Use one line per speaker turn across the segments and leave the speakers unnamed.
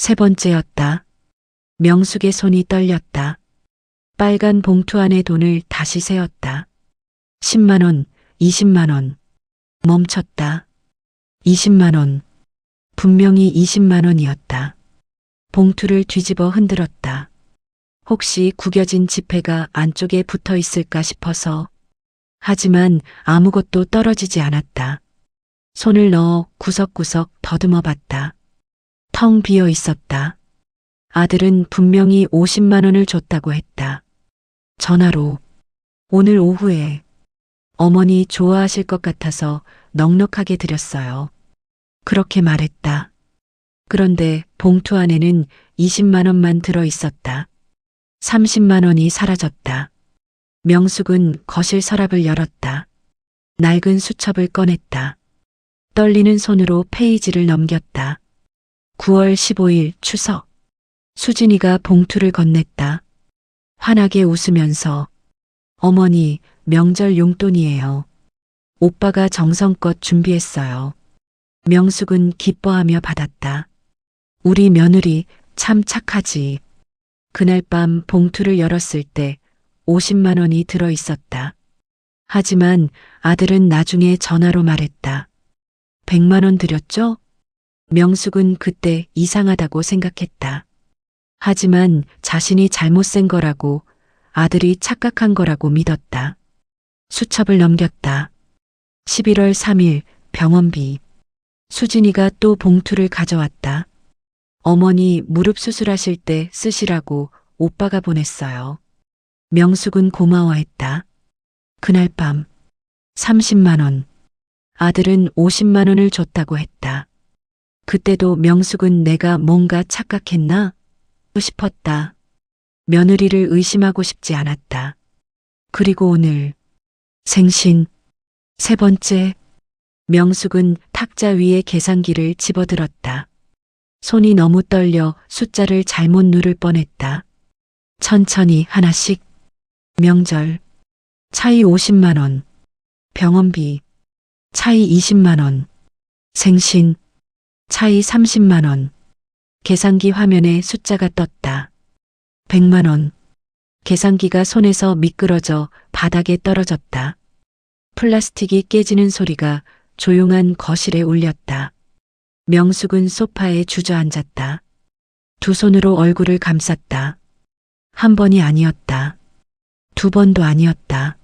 세 번째였다. 명숙의 손이 떨렸다. 빨간 봉투 안에 돈을 다시 세었다. 10만 원, 20만 원. 멈췄다. 20만 원. 분명히 20만 원이었다. 봉투를 뒤집어 흔들었다. 혹시 구겨진 지폐가 안쪽에 붙어 있을까 싶어서. 하지만 아무것도 떨어지지 않았다. 손을 넣어 구석구석 더듬어 봤다. 텅 비어 있었다. 아들은 분명히 50만 원을 줬다고 했다. 전화로. 오늘 오후에. 어머니 좋아하실 것 같아서 넉넉하게 드렸어요. 그렇게 말했다. 그런데 봉투 안에는 20만 원만 들어 있었다. 30만 원이 사라졌다. 명숙은 거실 서랍을 열었다. 낡은 수첩을 꺼냈다. 떨리는 손으로 페이지를 넘겼다. 9월 15일 추석. 수진이가 봉투를 건넸다. 환하게 웃으면서 어머니 명절 용돈이에요. 오빠가 정성껏 준비했어요. 명숙은 기뻐하며 받았다. 우리 며느리 참 착하지. 그날 밤 봉투를 열었을 때 50만 원이 들어 있었다. 하지만 아들은 나중에 전화로 말했다. 100만 원 드렸죠? 명숙은 그때 이상하다고 생각했다. 하지만 자신이 잘못 센 거라고, 아들이 착각한 거라고 믿었다. 수첩을 넘겼다. 11월 3일 병원비. 수진이가 또 봉투를 가져왔다. 어머니 무릎 수술하실 때 쓰시라고 오빠가 보냈어요. 명숙은 고마워했다. 그날 밤 30만 원. 아들은 50만 원을 줬다고 했다. 그때도 명숙은 내가 뭔가 착각했나 싶었다. 며느리를 의심하고 싶지 않았다. 그리고 오늘 생신 세 번째. 명숙은 탁자 위에 계산기를 집어들었다. 손이 너무 떨려 숫자를 잘못 누를 뻔했다. 천천히 하나씩. 명절. 차이 50만 원. 병원비. 차이 20만 원. 생신. 차이 30만 원. 계산기 화면에 숫자가 떴다. 100만 원. 계산기가 손에서 미끄러져 바닥에 떨어졌다. 플라스틱이 깨지는 소리가 조용한 거실에 울렸다. 명숙은 소파에 주저앉았다. 두 손으로 얼굴을 감쌌다. 한 번이 아니었다. 두 번도 아니었다.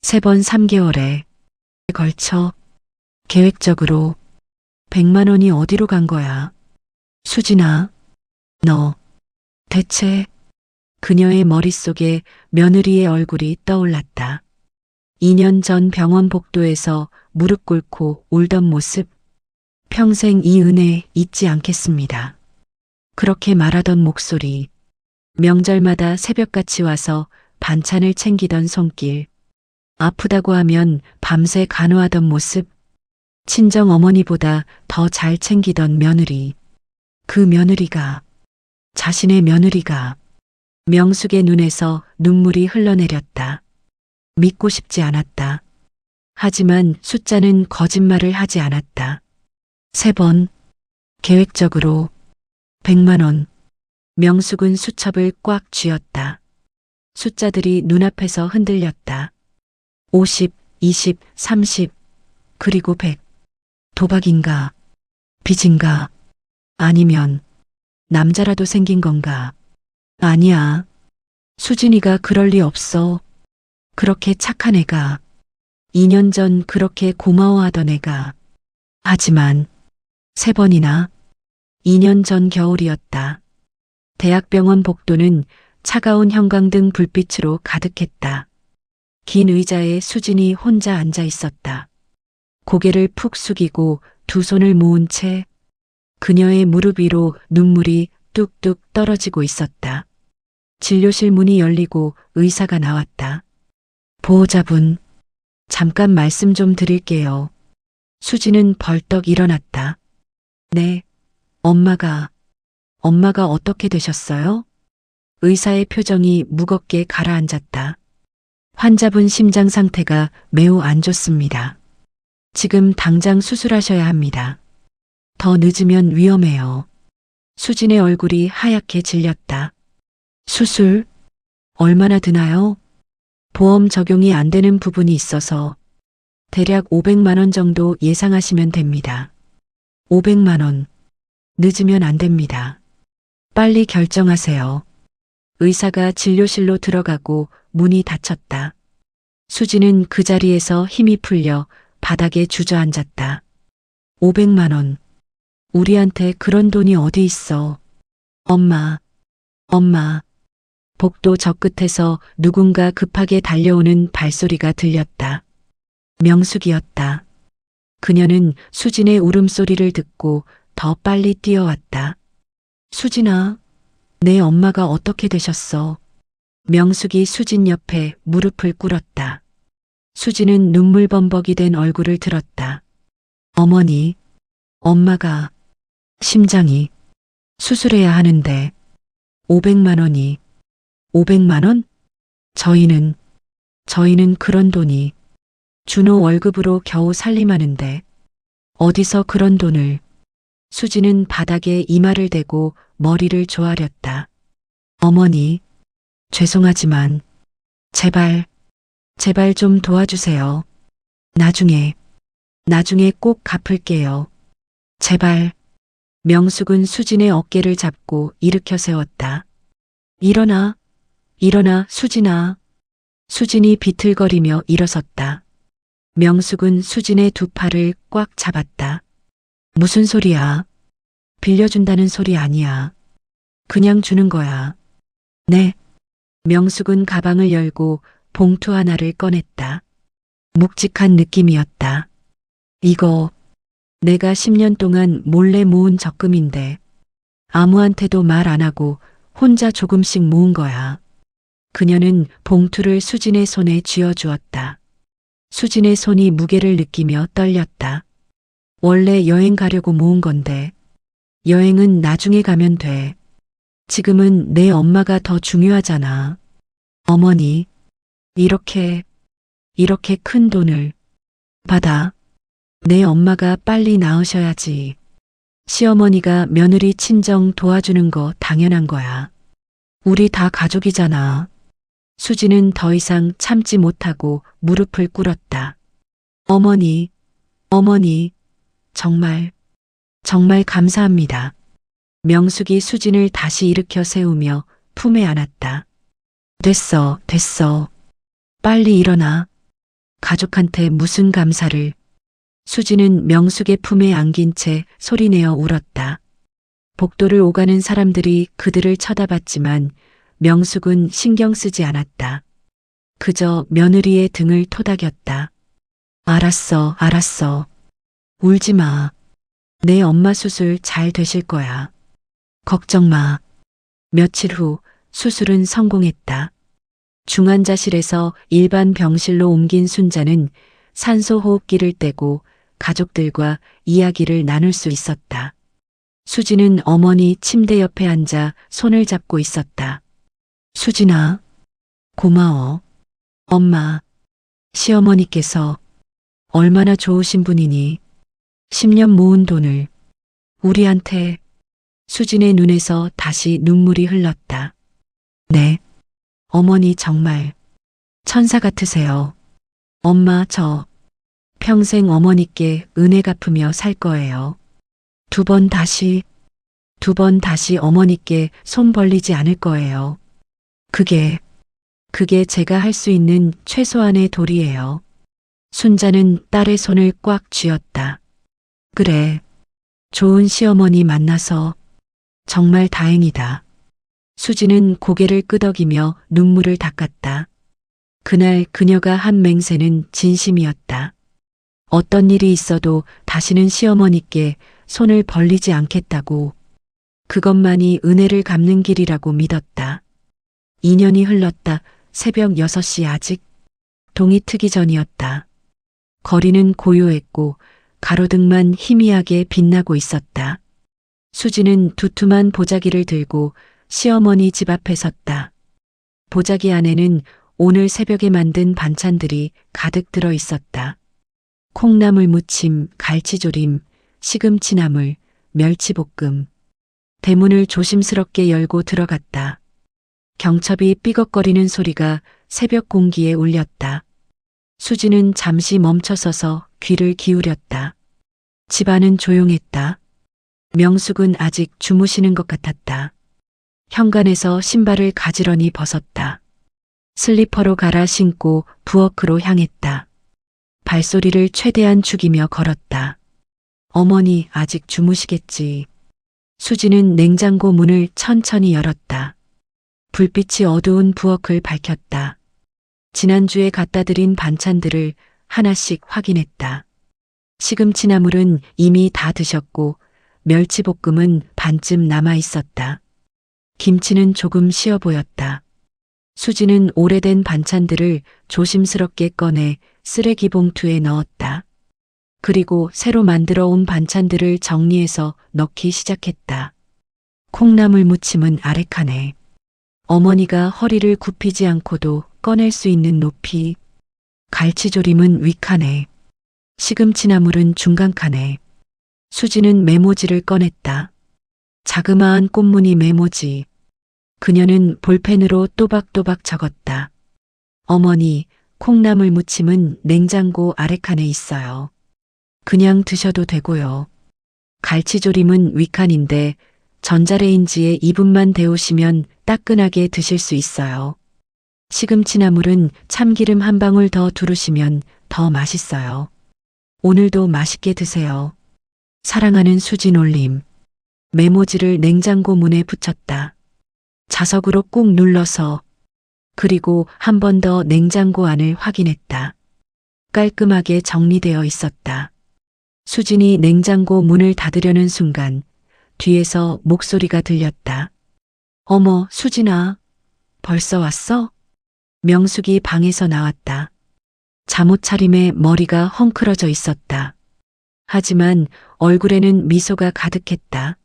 3번 3개월에 걸쳐 계획적으로 100만 원이 어디로 간 거야? 수진아, 너 대체. 그녀의 머릿속에 며느리의 얼굴이 떠올랐다. 2년 전 병원 복도에서 무릎 꿇고 울던 모습. 평생 이 은혜 잊지 않겠습니다. 그렇게 말하던 목소리. 명절마다 새벽같이 와서 반찬을 챙기던 손길. 아프다고 하면 밤새 간호하던 모습. 친정 어머니보다 더 잘 챙기던 며느리. 그 며느리가, 자신의 며느리가. 명숙의 눈에서 눈물이 흘러내렸다. 믿고 싶지 않았다. 하지만 숫자는 거짓말을 하지 않았다. 3번. 계획적으로 100만 원. 명숙은 수첩을 꽉 쥐었다. 숫자들이 눈앞에서 흔들렸다. 50, 20, 30, 그리고 100. 도박인가? 빚인가? 아니면 남자라도 생긴 건가? 아니야. 수진이가 그럴 리 없어. 그렇게 착한 애가. 2년 전 그렇게 고마워하던 애가. 하지만 3번이나. 2년 전 겨울이었다. 대학병원 복도는 차가운 형광등 불빛으로 가득했다. 긴 의자에 수진이 혼자 앉아 있었다. 고개를 푹 숙이고 두 손을 모은 채 그녀의 무릎 위로 눈물이 뚝뚝 떨어지고 있었다. 진료실 문이 열리고 의사가 나왔다. 보호자분, 잠깐 말씀 좀 드릴게요. 수지는 벌떡 일어났다. 네, 엄마가 어떻게 되셨어요? 의사의 표정이 무겁게 가라앉았다. 환자분 심장 상태가 매우 안 좋습니다. 지금 당장 수술하셔야 합니다. 더 늦으면 위험해요. 수진의 얼굴이 하얗게 질렸다. 수술 얼마나 드나요? 보험 적용이 안 되는 부분이 있어서 대략 500만 원 정도 예상하시면 됩니다. 500만 원. 늦으면 안 됩니다. 빨리 결정하세요. 의사가 진료실로 들어가고 문이 닫혔다. 수지는 그 자리에서 힘이 풀려 바닥에 주저앉았다. 500만 원. 우리한테 그런 돈이 어디 있어. 엄마, 엄마. 복도 저 끝에서 누군가 급하게 달려오는 발소리가 들렸다. 명숙이었다. 그녀는 수진의 울음소리를 듣고 더 빨리 뛰어왔다. 수진아, 내 엄마가 어떻게 되셨어? 명숙이 수진 옆에 무릎을 꿇었다. 수진은 눈물범벅이 된 얼굴을 들었다. 어머니, 엄마가 심장이 수술해야 하는데 500만 원이 500만 원? 저희는 그런 돈이 준호 월급으로 겨우 살림하는데 어디서 그런 돈을. 수지는 바닥에 이마를 대고 머리를 조아렸다. 어머니, 죄송하지만 제발 좀 도와주세요. 나중에 꼭 갚을게요. 제발. 명숙은 수진의 어깨를 잡고 일으켜 세웠다. 일어나, 수진아. 수진이 비틀거리며 일어섰다. 명숙은 수진의 두 팔을 꽉 잡았다. 무슨 소리야? 빌려준다는 소리 아니야. 그냥 주는 거야. 네. 명숙은 가방을 열고 봉투 하나를 꺼냈다. 묵직한 느낌이었다. 이거 내가 10년 동안 몰래 모은 적금인데 아무한테도 말 안 하고 혼자 조금씩 모은 거야. 그녀는 봉투를 수진의 손에 쥐어주었다. 수진의 손이 무게를 느끼며 떨렸다. 원래 여행 가려고 모은 건데 여행은 나중에 가면 돼. 지금은 내 엄마가 더 중요하잖아. 어머니, 이렇게 큰 돈을 받아. 내 엄마가 빨리 나으셔야지. 시어머니가 며느리 친정 도와주는 거 당연한 거야. 우리 다 가족이잖아. 수지는 더 이상 참지 못하고 무릎을 꿇었다. 어머니, 정말 감사합니다. 명숙이 수진을 다시 일으켜 세우며 품에 안았다. 됐어. 빨리 일어나. 가족한테 무슨 감사를. 수진은 명숙의 품에 안긴 채 소리내어 울었다. 복도를 오가는 사람들이 그들을 쳐다봤지만 명숙은 신경 쓰지 않았다. 그저 며느리의 등을 토닥였다. 알았어. 울지 마. 내 엄마 수술 잘 되실 거야. 걱정 마. 며칠 후 수술은 성공했다. 중환자실에서 일반 병실로 옮긴 순자는 산소호흡기를 떼고 가족들과 이야기를 나눌 수 있었다. 수지는 어머니 침대 옆에 앉아 손을 잡고 있었다. 수진아, 고마워. 엄마, 시어머니께서 얼마나 좋으신 분이니 10년 모은 돈을 우리한테. 수진의 눈에서 다시 눈물이 흘렀다. 네, 어머니 정말 천사 같으세요. 엄마, 저 평생 어머니께 은혜 갚으며 살 거예요. 두 번 다시 어머니께 손 벌리지 않을 거예요. 그게 제가 할 수 있는 최소한의 도리예요. 순자는 딸의 손을 꽉 쥐었다. 그래, 좋은 시어머니 만나서 정말 다행이다. 수지는 고개를 끄덕이며 눈물을 닦았다. 그날 그녀가 한 맹세는 진심이었다. 어떤 일이 있어도 다시는 시어머니께 손을 벌리지 않겠다고. 그것만이 은혜를 갚는 길이라고 믿었다. 2년이 흘렀다. 새벽 6시 아직 동이 트기 전이었다. 거리는 고요했고 가로등만 희미하게 빛나고 있었다. 수지는 두툼한 보자기를 들고 시어머니 집 앞에 섰다. 보자기 안에는 오늘 새벽에 만든 반찬들이 가득 들어 있었다. 콩나물 무침, 갈치조림, 시금치나물, 멸치볶음. 대문을 조심스럽게 열고 들어갔다. 경첩이 삐걱거리는 소리가 새벽 공기에 울렸다. 수지는 잠시 멈춰서서 귀를 기울였다. 집안은 조용했다. 명숙은 아직 주무시는 것 같았다. 현관에서 신발을 가지런히 벗었다. 슬리퍼로 갈아 신고 부엌으로 향했다. 발소리를 최대한 죽이며 걸었다. 어머니 아직 주무시겠지. 수지는 냉장고 문을 천천히 열었다. 불빛이 어두운 부엌을 밝혔다. 지난주에 갖다 드린 반찬들을 하나씩 확인했다. 시금치나물은 이미 다 드셨고 멸치볶음은 반쯤 남아 있었다. 김치는 조금 쉬어 보였다. 수지는 오래된 반찬들을 조심스럽게 꺼내 쓰레기 봉투에 넣었다. 그리고 새로 만들어 온 반찬들을 정리해서 넣기 시작했다. 콩나물 무침은 아래칸에, 어머니가 허리를 굽히지 않고도 꺼낼 수 있는 높이, 갈치조림은 윗칸에, 시금치나물은 중간칸에. 수지는 메모지를 꺼냈다. 자그마한 꽃무늬 메모지. 그녀는 볼펜으로 또박또박 적었다. 어머니, 콩나물 무침은 냉장고 아래칸에 있어요. 그냥 드셔도 되고요. 갈치조림은 윗칸인데 전자레인지에 2분만 데우시면 따끈하게 드실 수 있어요. 시금치나물은 참기름 한 방울 더 두르시면 더 맛있어요. 오늘도 맛있게 드세요. 사랑하는 수진 올림. 메모지를 냉장고 문에 붙였다. 자석으로 꾹 눌러서 그리고 한 번 더 냉장고 안을 확인했다. 깔끔하게 정리되어 있었다. 수진이 냉장고 문을 닫으려는 순간 뒤에서 목소리가 들렸다. 어머, 수진아. 벌써 왔어? 명숙이 방에서 나왔다. 잠옷 차림에 머리가 헝클어져 있었다. 하지만 얼굴에는 미소가 가득했다.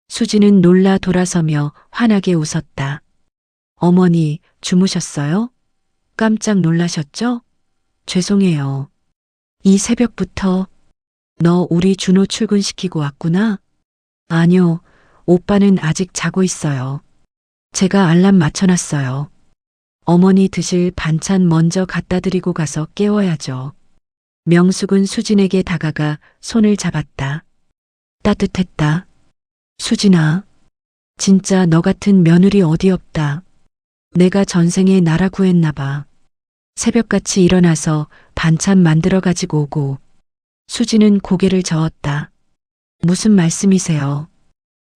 수지는 놀라 돌아서며 환하게 웃었다. 어머니, 주무셨어요? 깜짝 놀라셨죠? 죄송해요. 이 새벽부터 너 우리 준호 출근시키고 왔구나? 아니요, 오빠는 아직 자고 있어요. 제가 알람 맞춰놨어요. 어머니 드실 반찬 먼저 갖다 드리고 가서 깨워야죠. 명숙은 수진에게 다가가 손을 잡았다. 따뜻했다. 수진아, 진짜 너 같은 며느리 어디 없다. 내가 전생에 나라 구했나 봐. 새벽같이 일어나서 반찬 만들어 가지고 오고. 수지는 고개를 저었다. 무슨 말씀이세요?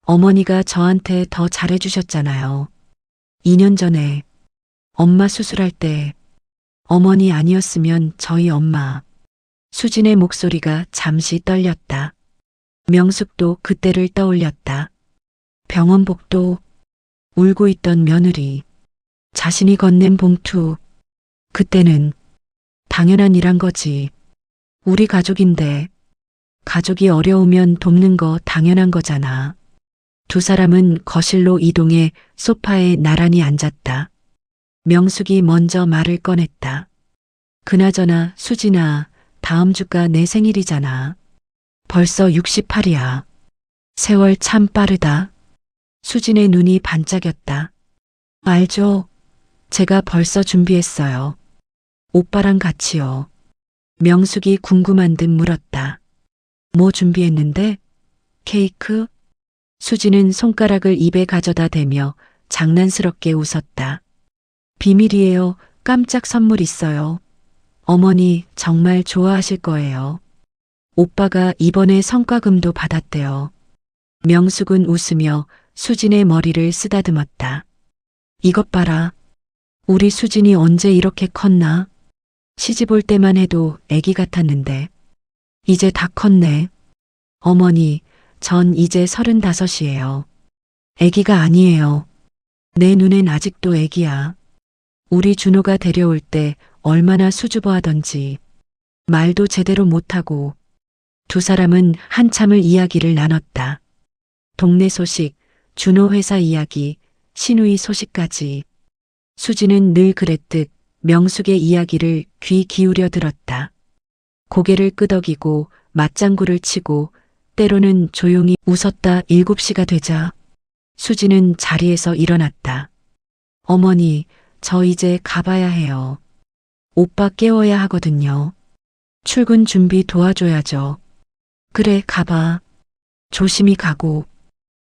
어머니가 저한테 더 잘해주셨잖아요. 2년 전에 엄마 수술할 때 어머니 아니었으면 저희 엄마. 수진의 목소리가 잠시 떨렸다. 명숙도 그때를 떠올렸다. 병원복도, 울고 있던 며느리, 자신이 건넨 봉투. 그때는 당연한 일한 거지. 우리 가족인데 가족이 어려우면 돕는 거 당연한 거잖아. 두 사람은 거실로 이동해 소파에 나란히 앉았다. 명숙이 먼저 말을 꺼냈다. 그나저나 수진아, 다음 주가 내 생일이잖아. 벌써 68이야. 세월 참 빠르다. 수진의 눈이 반짝였다. 알죠? 제가 벌써 준비했어요. 오빠랑 같이요. 명숙이 궁금한 듯 물었다. 뭐 준비했는데? 케이크? 수지는 손가락을 입에 가져다 대며 장난스럽게 웃었다. 비밀이에요. 깜짝 선물 있어요. 어머니 정말 좋아하실 거예요. 오빠가 이번에 성과금도 받았대요. 명숙은 웃으며 수진의 머리를 쓰다듬었다. 이것 봐라. 우리 수진이 언제 이렇게 컸나? 시집 올 때만 해도 애기 같았는데 이제 다 컸네. 어머니, 전 이제 35이에요. 애기가 아니에요. 내 눈엔 아직도 애기야. 우리 준호가 데려올 때 얼마나 수줍어하던지. 말도 제대로 못하고. 두 사람은 한참을 이야기를 나눴다. 동네 소식, 준호 회사 이야기, 신우이 소식까지. 수지는 늘 그랬듯 명숙의 이야기를 귀 기울여 들었다. 고개를 끄덕이고 맞장구를 치고 때로는 조용히 웃었다. 7시가 되자 수지는 자리에서 일어났다. 어머니, 저 이제 가봐야 해요. 오빠 깨워야 하거든요. 출근 준비 도와줘야죠. 그래, 가봐. 조심히 가고,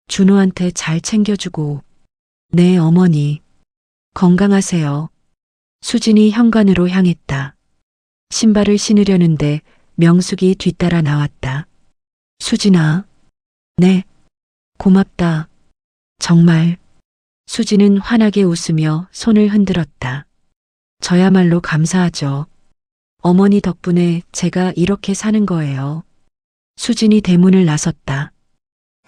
준호한테 잘 챙겨주고. 네, 어머니. 건강하세요. 수진이 현관으로 향했다. 신발을 신으려는데 명숙이 뒤따라 나왔다. 수진아. 네. 고맙다. 정말. 수진은 환하게 웃으며 손을 흔들었다. 저야말로 감사하죠. 어머니 덕분에 제가 이렇게 사는 거예요. 수진이 대문을 나섰다.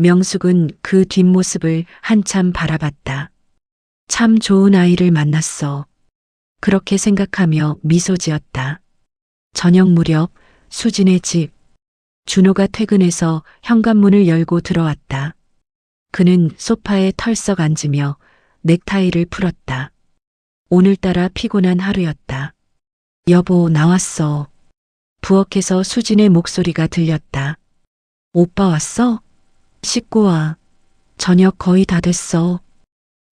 명숙은 그 뒷모습을 한참 바라봤다. 참 좋은 아이를 만났어. 그렇게 생각하며 미소 지었다. 저녁 무렵 수진의 집. 준호가 퇴근해서 현관문을 열고 들어왔다. 그는 소파에 털썩 앉으며 넥타이를 풀었다. 오늘따라 피곤한 하루였다. 여보, 나왔어. 부엌에서 수진의 목소리가 들렸다. 오빠 왔어? 씻고 와. 저녁 거의 다 됐어.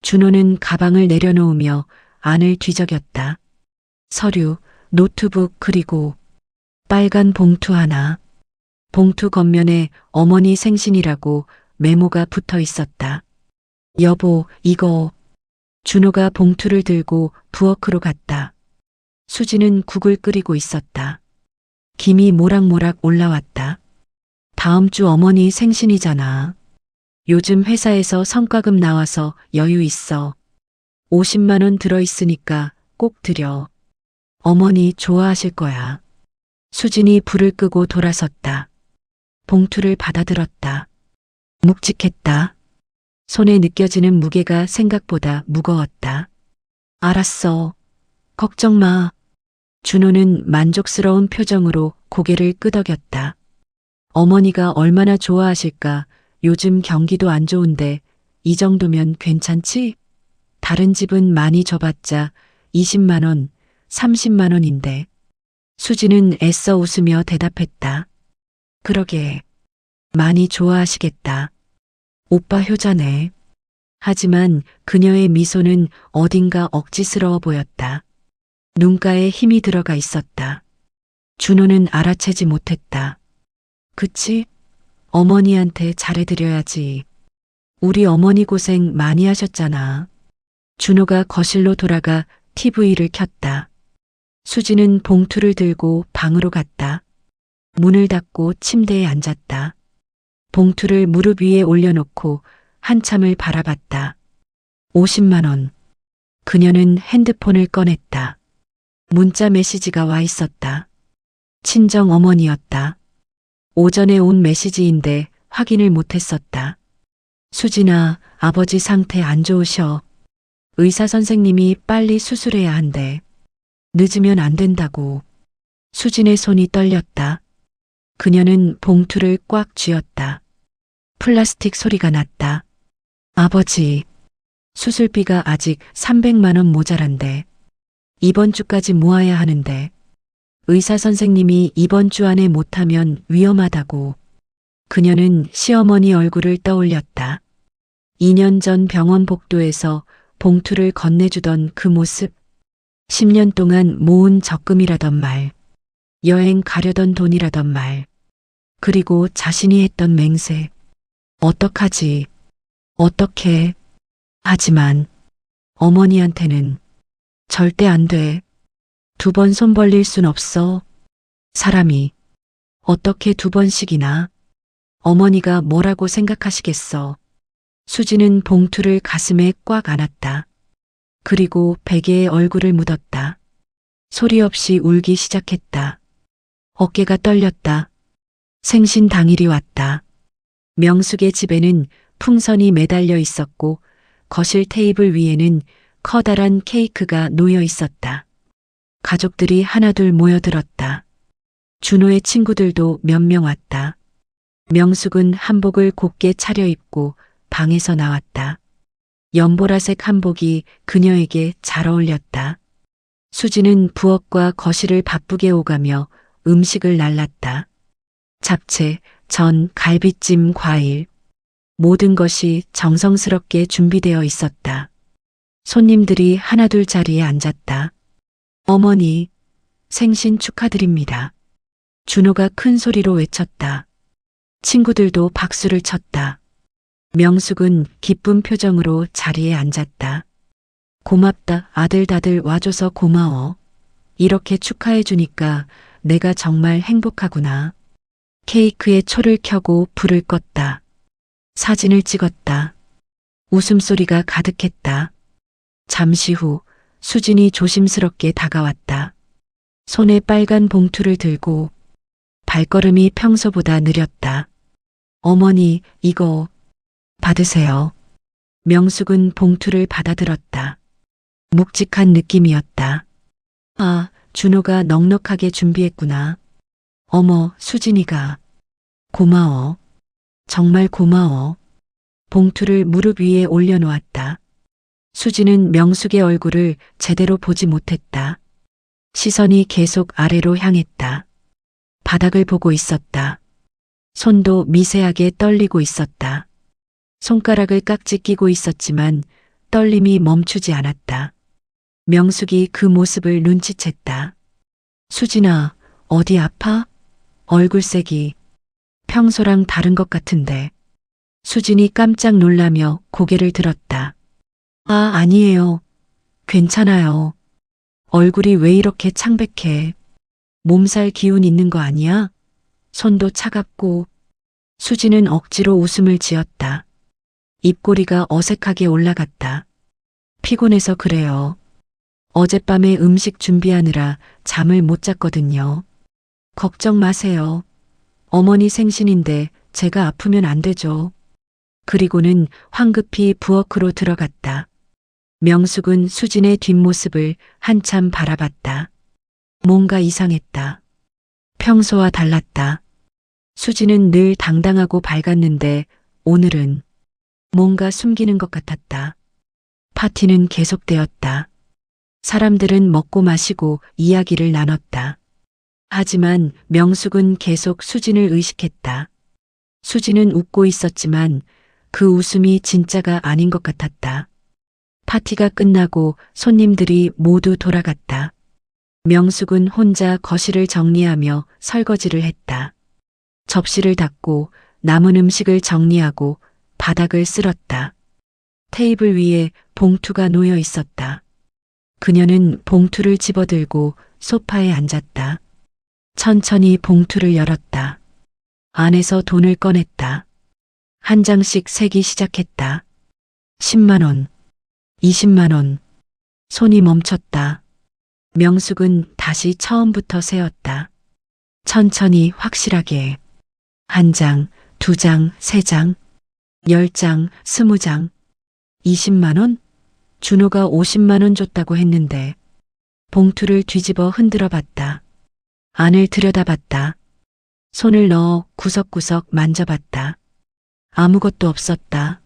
준호는 가방을 내려놓으며 안을 뒤적였다. 서류, 노트북 그리고 빨간 봉투 하나. 봉투 겉면에 어머니 생신이라고 메모가 붙어 있었다. 여보, 이거. 준호가 봉투를 들고 부엌으로 갔다. 수지는 국을 끓이고 있었다. 김이 모락모락 올라왔다. 다음 주 어머니 생신이잖아. 요즘 회사에서 성과금 나와서 여유 있어. 50만 원 들어있으니까 꼭 드려. 어머니 좋아하실 거야. 수진이 불을 끄고 돌아섰다. 봉투를 받아들었다. 묵직했다. 손에 느껴지는 무게가 생각보다 무거웠다. 알았어. 걱정 마. 준호는 만족스러운 표정으로 고개를 끄덕였다. 어머니가 얼마나 좋아하실까. 요즘 경기도 안 좋은데 이 정도면 괜찮지? 다른 집은 많이 줘봤자 20만 원, 30만 원인데. 수지는 애써 웃으며 대답했다. 그러게. 많이 좋아하시겠다. 오빠 효자네. 하지만 그녀의 미소는 어딘가 억지스러워 보였다. 눈가에 힘이 들어가 있었다. 준호는 알아채지 못했다. 그치? 어머니한테 잘해드려야지. 우리 어머니 고생 많이 하셨잖아. 준호가 거실로 돌아가 TV를 켰다. 수지는 봉투를 들고 방으로 갔다. 문을 닫고 침대에 앉았다. 봉투를 무릎 위에 올려놓고 한참을 바라봤다. 50만 원. 그녀는 핸드폰을 꺼냈다. 문자 메시지가 와 있었다. 친정 어머니였다. 오전에 온 메시지인데 확인을 못했었다. 수진아, 아버지 상태 안 좋으셔. 의사 선생님이 빨리 수술해야 한대. 늦으면 안 된다고. 수진의 손이 떨렸다. 그녀는 봉투를 꽉 쥐었다. 플라스틱 소리가 났다. 아버지, 수술비가 아직 300만 원 모자란데. 이번 주까지 모아야 하는데. 의사 선생님이 이번 주 안에 못하면 위험하다고. 그녀는 시어머니 얼굴을 떠올렸다. 2년 전 병원 복도에서 봉투를 건네주던 그 모습. 10년 동안 모은 적금이라던 말. 여행 가려던 돈이라던 말. 그리고 자신이 했던 맹세. 어떡하지? 어떡해? 하지만 어머니한테는 절대 안 돼. 2번 손 벌릴 순 없어. 사람이 어떻게 2번씩이나. 어머니가 뭐라고 생각하시겠어. 수지는 봉투를 가슴에 꽉 안았다. 그리고 베개에 얼굴을 묻었다. 소리 없이 울기 시작했다. 어깨가 떨렸다. 생신 당일이 왔다. 명숙의 집에는 풍선이 매달려 있었고 거실 테이블 위에는 커다란 케이크가 놓여 있었다. 가족들이 하나둘 모여들었다. 준호의 친구들도 몇 명 왔다. 명숙은 한복을 곱게 차려입고 방에서 나왔다. 연보라색 한복이 그녀에게 잘 어울렸다. 수지는 부엌과 거실을 바쁘게 오가며 음식을 날랐다. 잡채, 전, 갈비찜, 과일. 모든 것이 정성스럽게 준비되어 있었다. 손님들이 하나둘 자리에 앉았다. 어머니, 생신 축하드립니다. 준호가 큰 소리로 외쳤다. 친구들도 박수를 쳤다. 명숙은 기쁜 표정으로 자리에 앉았다. 고맙다. 아들 다들 와줘서 고마워. 이렇게 축하해 주니까 내가 정말 행복하구나. 케이크에 초를 켜고 불을 껐다. 사진을 찍었다. 웃음소리가 가득했다. 잠시 후 수진이 조심스럽게 다가왔다. 손에 빨간 봉투를 들고 발걸음이 평소보다 느렸다. 어머니, 이거 받으세요. 명숙은 봉투를 받아들었다. 묵직한 느낌이었다. 아, 준호가 넉넉하게 준비했구나. 어머, 수진이가. 고마워. 정말 고마워. 봉투를 무릎 위에 올려놓았다. 수진은 명숙의 얼굴을 제대로 보지 못했다. 시선이 계속 아래로 향했다. 바닥을 보고 있었다. 손도 미세하게 떨리고 있었다. 손가락을 깍지 끼고 있었지만 떨림이 멈추지 않았다. 명숙이 그 모습을 눈치챘다. 수진아, 어디 아파? 얼굴색이 평소랑 다른 것 같은데. 수진이 깜짝 놀라며 고개를 들었다. 아, 아니에요. 괜찮아요. 얼굴이 왜 이렇게 창백해? 몸살 기운 있는 거 아니야? 손도 차갑고. 수진은 억지로 웃음을 지었다. 입꼬리가 어색하게 올라갔다. 피곤해서 그래요. 어젯밤에 음식 준비하느라 잠을 못 잤거든요. 걱정 마세요. 어머니 생신인데 제가 아프면 안 되죠. 그리고는 황급히 부엌으로 들어갔다. 명숙은 수진의 뒷모습을 한참 바라봤다. 뭔가 이상했다. 평소와 달랐다. 수진은 늘 당당하고 밝았는데 오늘은 뭔가 숨기는 것 같았다. 파티는 계속되었다. 사람들은 먹고 마시고 이야기를 나눴다. 하지만 명숙은 계속 수진을 의식했다. 수진은 웃고 있었지만 그 웃음이 진짜가 아닌 것 같았다. 파티가 끝나고 손님들이 모두 돌아갔다. 명숙은 혼자 거실을 정리하며 설거지를 했다. 접시를 닦고 남은 음식을 정리하고 바닥을 쓸었다. 테이블 위에 봉투가 놓여 있었다. 그녀는 봉투를 집어들고 소파에 앉았다. 천천히 봉투를 열었다. 안에서 돈을 꺼냈다. 한 장씩 세기 시작했다. 10만 원, 20만 원. 손이 멈췄다. 명숙은 다시 처음부터 세었다. 천천히 확실하게. 1장, 2장, 3장, 10장, 20장. 20만 원? 준호가 50만 원 줬다고 했는데. 봉투를 뒤집어 흔들어 봤다. 안을 들여다봤다. 손을 넣어 구석구석 만져봤다. 아무것도 없었다.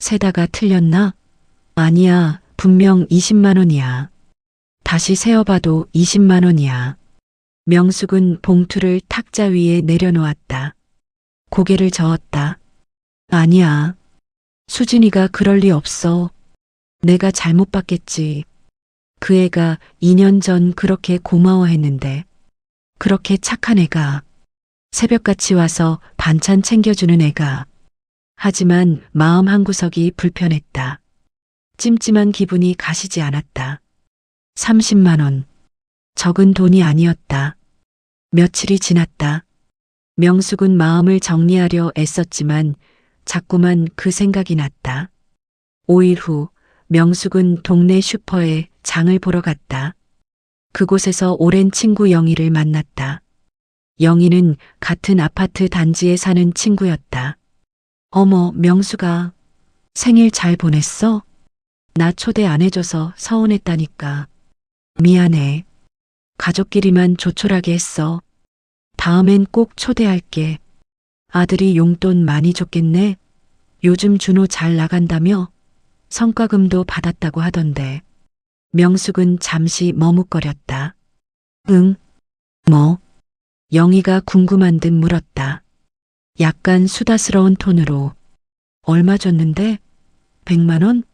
세다가 틀렸나? 아니야, 분명 20만 원이야. 다시 세어봐도 20만 원이야. 명숙은 봉투를 탁자 위에 내려놓았다. 고개를 저었다. 아니야. 수진이가 그럴 리 없어. 내가 잘못 봤겠지. 그 애가 2년 전 그렇게 고마워했는데. 그렇게 착한 애가. 새벽같이 와서 반찬 챙겨주는 애가. 하지만 마음 한구석이 불편했다. 찜찜한 기분이 가시지 않았다. 30만 원. 적은 돈이 아니었다. 며칠이 지났다. 명숙은 마음을 정리하려 애썼지만 자꾸만 그 생각이 났다. 5일 후 명숙은 동네 슈퍼에 장을 보러 갔다. 그곳에서 오랜 친구 영희를 만났다. 영희는 같은 아파트 단지에 사는 친구였다. 어머, 명숙아. 생일 잘 보냈어? 나 초대 안 해줘서 서운했다니까. 미안해. 가족끼리만 조촐하게 했어. 다음엔 꼭 초대할게. 아들이 용돈 많이 줬겠네. 요즘 준호 잘 나간다며? 성과금도 받았다고 하던데. 명숙은 잠시 머뭇거렸다. 응? 뭐? 영희가 궁금한 듯 물었다. 약간 수다스러운 톤으로. 얼마 줬는데? 100만 원?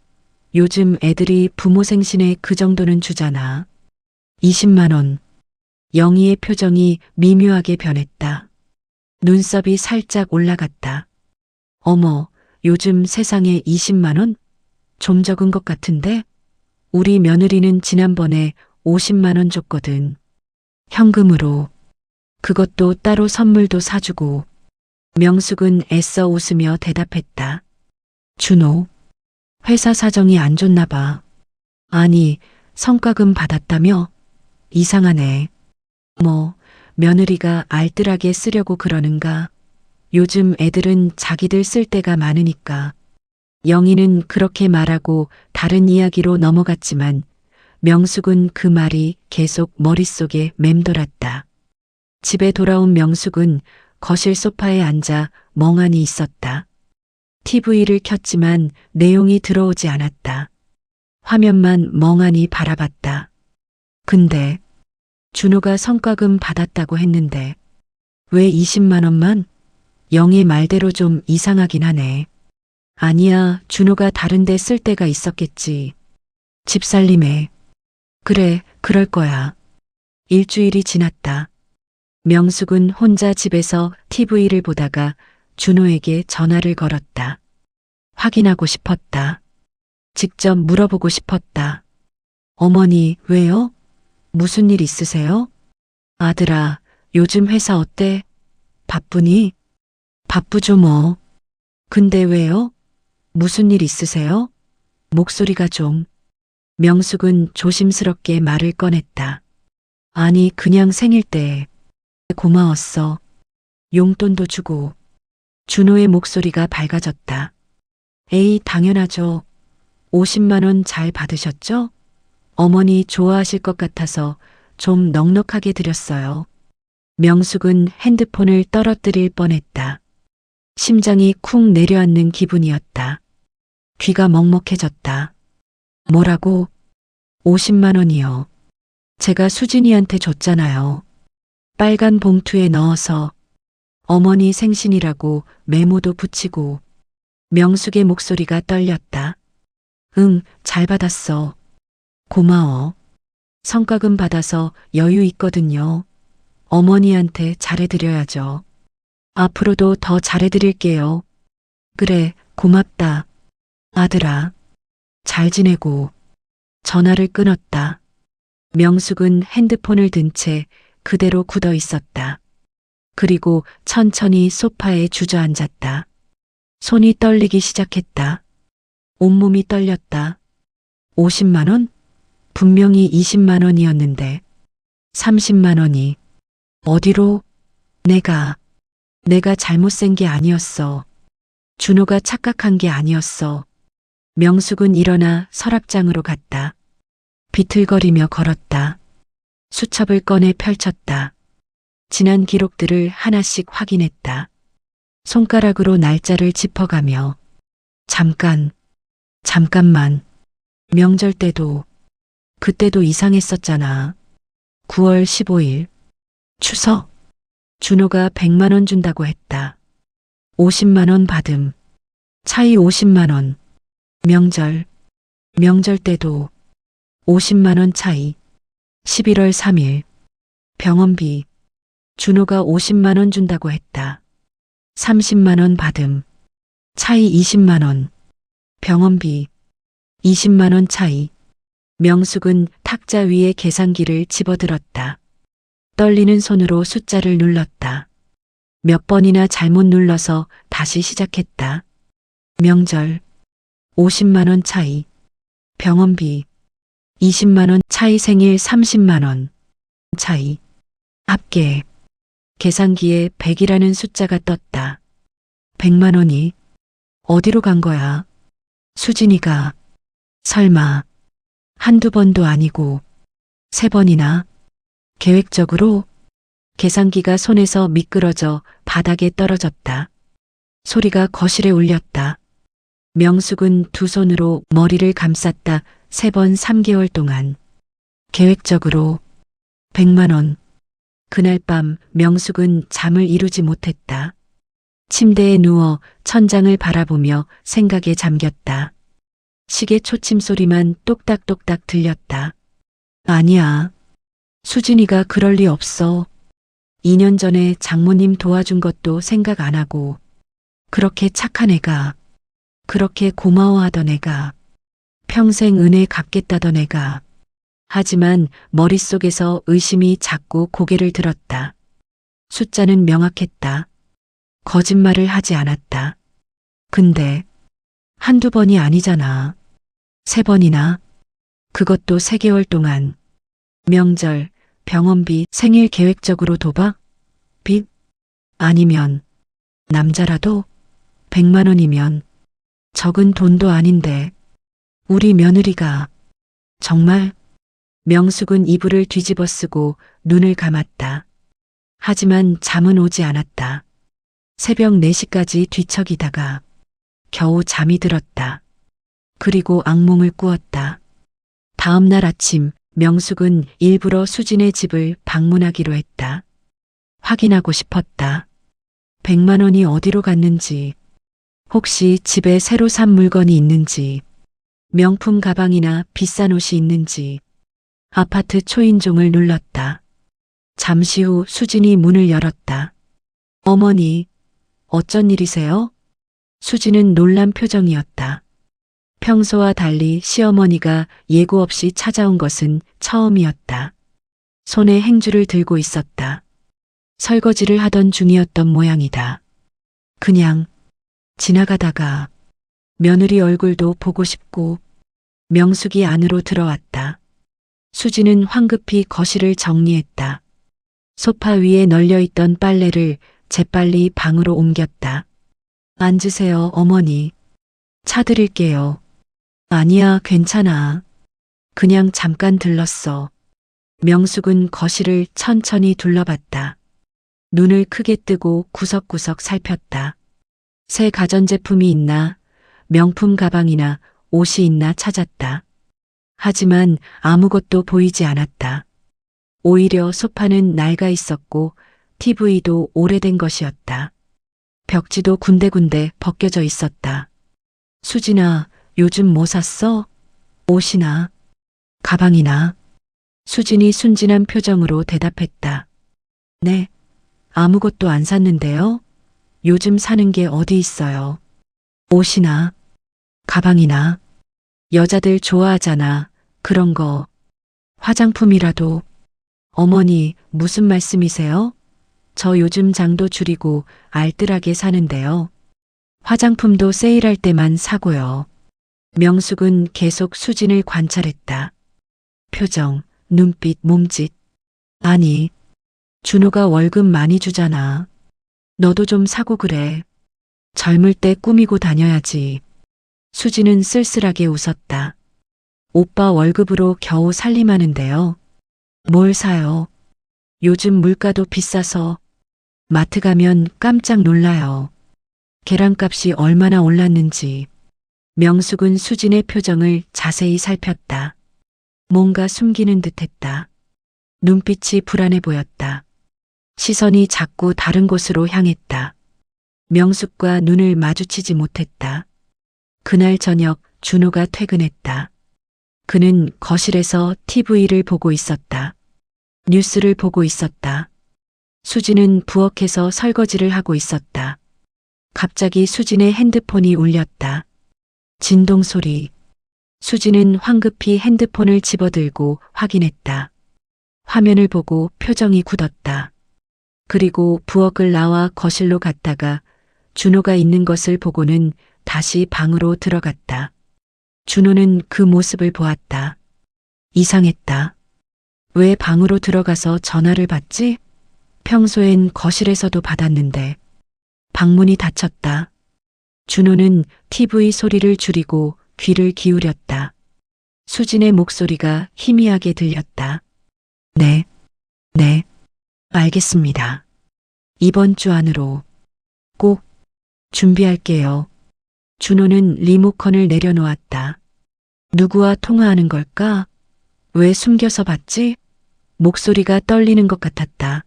요즘 애들이 부모 생신에 그 정도는 주잖아. 20만 원. 영희의 표정이 미묘하게 변했다. 눈썹이 살짝 올라갔다. 어머, 요즘 세상에 20만 원? 좀 적은 것 같은데? 우리 며느리는 지난번에 50만 원 줬거든. 현금으로. 그것도 따로 선물도 사주고. 명숙은 애써 웃으며 대답했다. 준호, 회사 사정이 안 좋나 봐. 아니, 성과금 받았다며? 이상하네. 뭐, 며느리가 알뜰하게 쓰려고 그러는가? 요즘 애들은 자기들 쓸 때가 많으니까. 영희는 그렇게 말하고 다른 이야기로 넘어갔지만 명숙은 그 말이 계속 머릿속에 맴돌았다. 집에 돌아온 명숙은 거실 소파에 앉아 멍하니 있었다. TV를 켰지만 내용이 들어오지 않았다. 화면만 멍하니 바라봤다. 근데 준호가 성과금 받았다고 했는데 왜 20만 원만? 영희 말대로 좀 이상하긴 하네. 아니야, 준호가 다른 데 쓸 때가 있었겠지. 집살림에. 그래, 그럴 거야. 일주일이 지났다. 명숙은 혼자 집에서 TV를 보다가 준호에게 전화를 걸었다. 확인하고 싶었다. 직접 물어보고 싶었다. 어머니, 왜요? 무슨 일 있으세요? 아들아, 요즘 회사 어때? 바쁘니? 바쁘죠 뭐. 근데 왜요? 무슨 일 있으세요? 목소리가 좀. 명숙은 조심스럽게 말을 꺼냈다. 아니, 그냥 생일 때 고마웠어. 용돈도 주고. 준호의 목소리가 밝아졌다. 에이, 당연하죠. 50만 원 잘 받으셨죠? 어머니 좋아하실 것 같아서 좀 넉넉하게 드렸어요. 명숙은 핸드폰을 떨어뜨릴 뻔했다. 심장이 쿵 내려앉는 기분이었다. 귀가 먹먹해졌다. 뭐라고? 50만 원이요. 제가 수진이한테 줬잖아요. 빨간 봉투에 넣어서. 어머니 생신이라고 메모도 붙이고. 명숙의 목소리가 떨렸다. 응, 잘 받았어. 고마워. 성과금 받아서 여유 있거든요. 어머니한테 잘해드려야죠. 앞으로도 더 잘해드릴게요. 그래, 고맙다. 아들아, 잘 지내고. 전화를 끊었다. 명숙은 핸드폰을 든 채 그대로 굳어 있었다. 그리고 천천히 소파에 주저앉았다. 손이 떨리기 시작했다. 온몸이 떨렸다. 50만 원? 분명히 20만 원이었는데 30만 원이 어디로? 내가 잘못센 게 아니었어. 준호가 착각한 게 아니었어. 명숙은 일어나 서랍장으로 갔다. 비틀거리며 걸었다. 수첩을 꺼내 펼쳤다. 지난 기록들을 하나씩 확인했다. 손가락으로 날짜를 짚어가며 잠깐만. 명절 때도 그때도 이상했었잖아. 9월 15일 추석. 준호가 100만 원 준다고 했다. 50만 원 받음. 차이 50만 원. 명절 때도 50만 원 차이. 11월 3일 병원비. 준호가 50만 원 준다고 했다. 30만 원 받음. 차이 20만 원. 병원비. 20만 원 차이. 명숙은 탁자 위에 계산기를 집어들었다. 떨리는 손으로 숫자를 눌렀다. 몇 번이나 잘못 눌러서 다시 시작했다. 명절. 50만 원 차이. 병원비. 20만 원 차이. 생일 30만 원 차이. 합계. 계산기에 100이라는 숫자가 떴다. 100만 원이 어디로 간 거야? 수진이가. 설마 한두 번도 아니고 3번이나 계획적으로. 계산기가 손에서 미끄러져 바닥에 떨어졌다. 소리가 거실에 울렸다. 명숙은 두 손으로 머리를 감쌌다. 3번 3개월 동안. 계획적으로 100만 원. 그날 밤 명숙은 잠을 이루지 못했다. 침대에 누워 천장을 바라보며 생각에 잠겼다. 시계 초침 소리만 똑딱똑딱 들렸다. 아니야. 수진이가 그럴 리 없어. 2년 전에 장모님 도와준 것도 생각 안 하고, 그렇게 착한 애가, 그렇게 고마워하던 애가, 평생 은혜 갚겠다던 애가. 하지만 머릿속에서 의심이 자꾸 고개를 들었다. 숫자는 명확했다. 거짓말을 하지 않았다. 근데 한두 번이 아니잖아. 3번이나. 그것도 3개월 동안. 명절, 병원비, 생일 계획적으로 도박? 빚? 아니면 남자라도 100만 원이면 적은 돈도 아닌데 우리 며느리가 정말. 명숙은 이불을 뒤집어 쓰고 눈을 감았다. 하지만 잠은 오지 않았다. 새벽 4시까지 뒤척이다가 겨우 잠이 들었다. 그리고 악몽을 꾸었다. 다음 날 아침 명숙은 일부러 수진의 집을 방문하기로 했다. 확인하고 싶었다. 100만 원이 어디로 갔는지, 혹시 집에 새로 산 물건이 있는지, 명품 가방이나 비싼 옷이 있는지. 아파트 초인종을 눌렀다. 잠시 후 수진이 문을 열었다. 어머니, 어쩐 일이세요? 수진은 놀란 표정이었다. 평소와 달리 시어머니가 예고 없이 찾아온 것은 처음이었다. 손에 행주를 들고 있었다. 설거지를 하던 중이었던 모양이다. 그냥 지나가다가 며느리 얼굴도 보고 싶고. 명숙이 안으로 들어왔다. 수진은 황급히 거실을 정리했다. 소파 위에 널려있던 빨래를 재빨리 방으로 옮겼다. 앉으세요, 어머니. 차 드릴게요. 아니야, 괜찮아. 그냥 잠깐 들렀어. 명숙은 거실을 천천히 둘러봤다. 눈을 크게 뜨고 구석구석 살폈다. 새 가전제품이 있나, 명품 가방이나 옷이 있나 찾았다. 하지만 아무것도 보이지 않았다. 오히려 소파는 낡아 있었고 TV도 오래된 것이었다. 벽지도 군데군데 벗겨져 있었다. 수진아, 요즘 뭐 샀어? 옷이나 가방이나? 수진이 순진한 표정으로 대답했다. 네, 아무것도 안 샀는데요. 요즘 사는 게 어디 있어요? 옷이나 가방이나. 여자들 좋아하잖아. 그런 거. 화장품이라도. 어머니, 무슨 말씀이세요? 저 요즘 장도 줄이고 알뜰하게 사는데요. 화장품도 세일할 때만 사고요. 명숙은 계속 수진을 관찰했다. 표정, 눈빛, 몸짓. 아니, 준호가 월급 많이 주잖아. 너도 좀 사고 그래. 젊을 때 꾸미고 다녀야지. 수진은 쓸쓸하게 웃었다. 오빠 월급으로 겨우 살림하는데요. 뭘 사요? 요즘 물가도 비싸서 마트 가면 깜짝 놀라요. 계란값이 얼마나 올랐는지. 명숙은 수진의 표정을 자세히 살폈다. 뭔가 숨기는 듯했다. 눈빛이 불안해 보였다. 시선이 자꾸 다른 곳으로 향했다. 명숙과 눈을 마주치지 못했다. 그날 저녁 준호가 퇴근했다. 그는 거실에서 TV를 보고 있었다. 뉴스를 보고 있었다. 수진은 부엌에서 설거지를 하고 있었다. 갑자기 수진의 핸드폰이 울렸다. 진동 소리. 수진은 황급히 핸드폰을 집어들고 확인했다. 화면을 보고 표정이 굳었다. 그리고 부엌을 나와 거실로 갔다가 준호가 있는 것을 보고는 다시 방으로 들어갔다. 준호는 그 모습을 보았다. 이상했다. 왜 방으로 들어가서 전화를 받지? 평소엔 거실에서도 받았는데. 방문이 닫혔다. 준호는 TV 소리를 줄이고 귀를 기울였다. 수진의 목소리가 희미하게 들렸다. 네, 알겠습니다. 이번 주 안으로 꼭 준비할게요. 준호는 리모컨을 내려놓았다. 누구와 통화하는 걸까? 왜 숨겨서 받지? 목소리가 떨리는 것 같았다.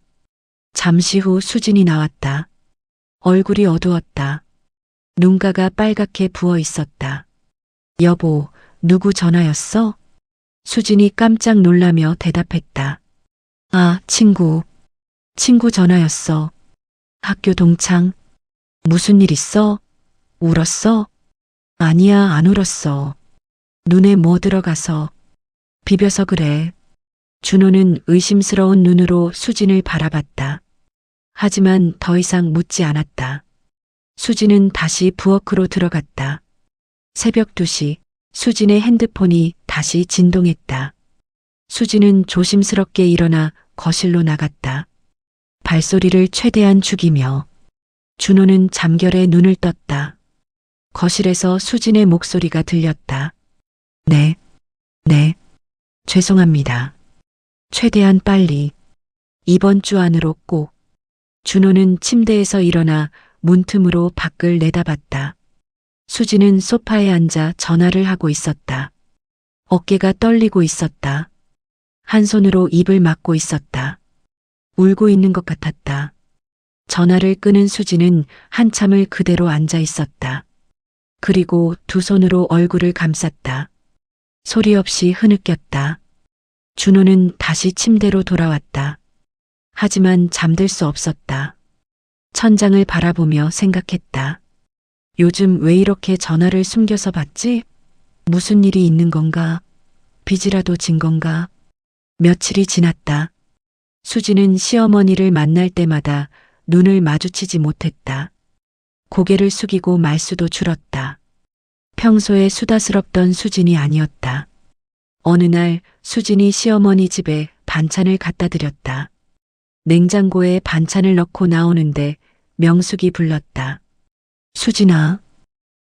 잠시 후 수진이 나왔다. 얼굴이 어두웠다. 눈가가 빨갛게 부어 있었다. 여보, 누구 전화였어? 수진이 깜짝 놀라며 대답했다. 아, 친구 전화였어. 학교 동창. 무슨 일 있어? 울었어? 아니야, 안 울었어. 눈에 뭐 들어가서. 비벼서 그래. 준호는 의심스러운 눈으로 수진을 바라봤다. 하지만 더 이상 묻지 않았다. 수진은 다시 부엌으로 들어갔다. 새벽 2시 수진의 핸드폰이 다시 진동했다. 수진은 조심스럽게 일어나 거실로 나갔다. 발소리를 최대한 죽이며 준호는 잠결에 눈을 떴다. 거실에서 수진의 목소리가 들렸다. 네, 죄송합니다. 최대한 빨리. 이번 주 안으로 꼭. 준호는 침대에서 일어나 문틈으로 밖을 내다봤다. 수진은 소파에 앉아 전화를 하고 있었다. 어깨가 떨리고 있었다. 한 손으로 입을 막고 있었다. 울고 있는 것 같았다. 전화를 끊은 수진은 한참을 그대로 앉아 있었다. 그리고 두 손으로 얼굴을 감쌌다. 소리 없이 흐느꼈다. 준호는 다시 침대로 돌아왔다. 하지만 잠들 수 없었다. 천장을 바라보며 생각했다. 요즘 왜 이렇게 전화를 숨겨서 받지? 무슨 일이 있는 건가? 빚이라도 진 건가? 며칠이 지났다. 수지는 시어머니를 만날 때마다 눈을 마주치지 못했다. 고개를 숙이고 말수도 줄었다. 평소에 수다스럽던 수진이 아니었다. 어느 날 수진이 시어머니 집에 반찬을 갖다 드렸다. 냉장고에 반찬을 넣고 나오는데 명숙이 불렀다. 수진아.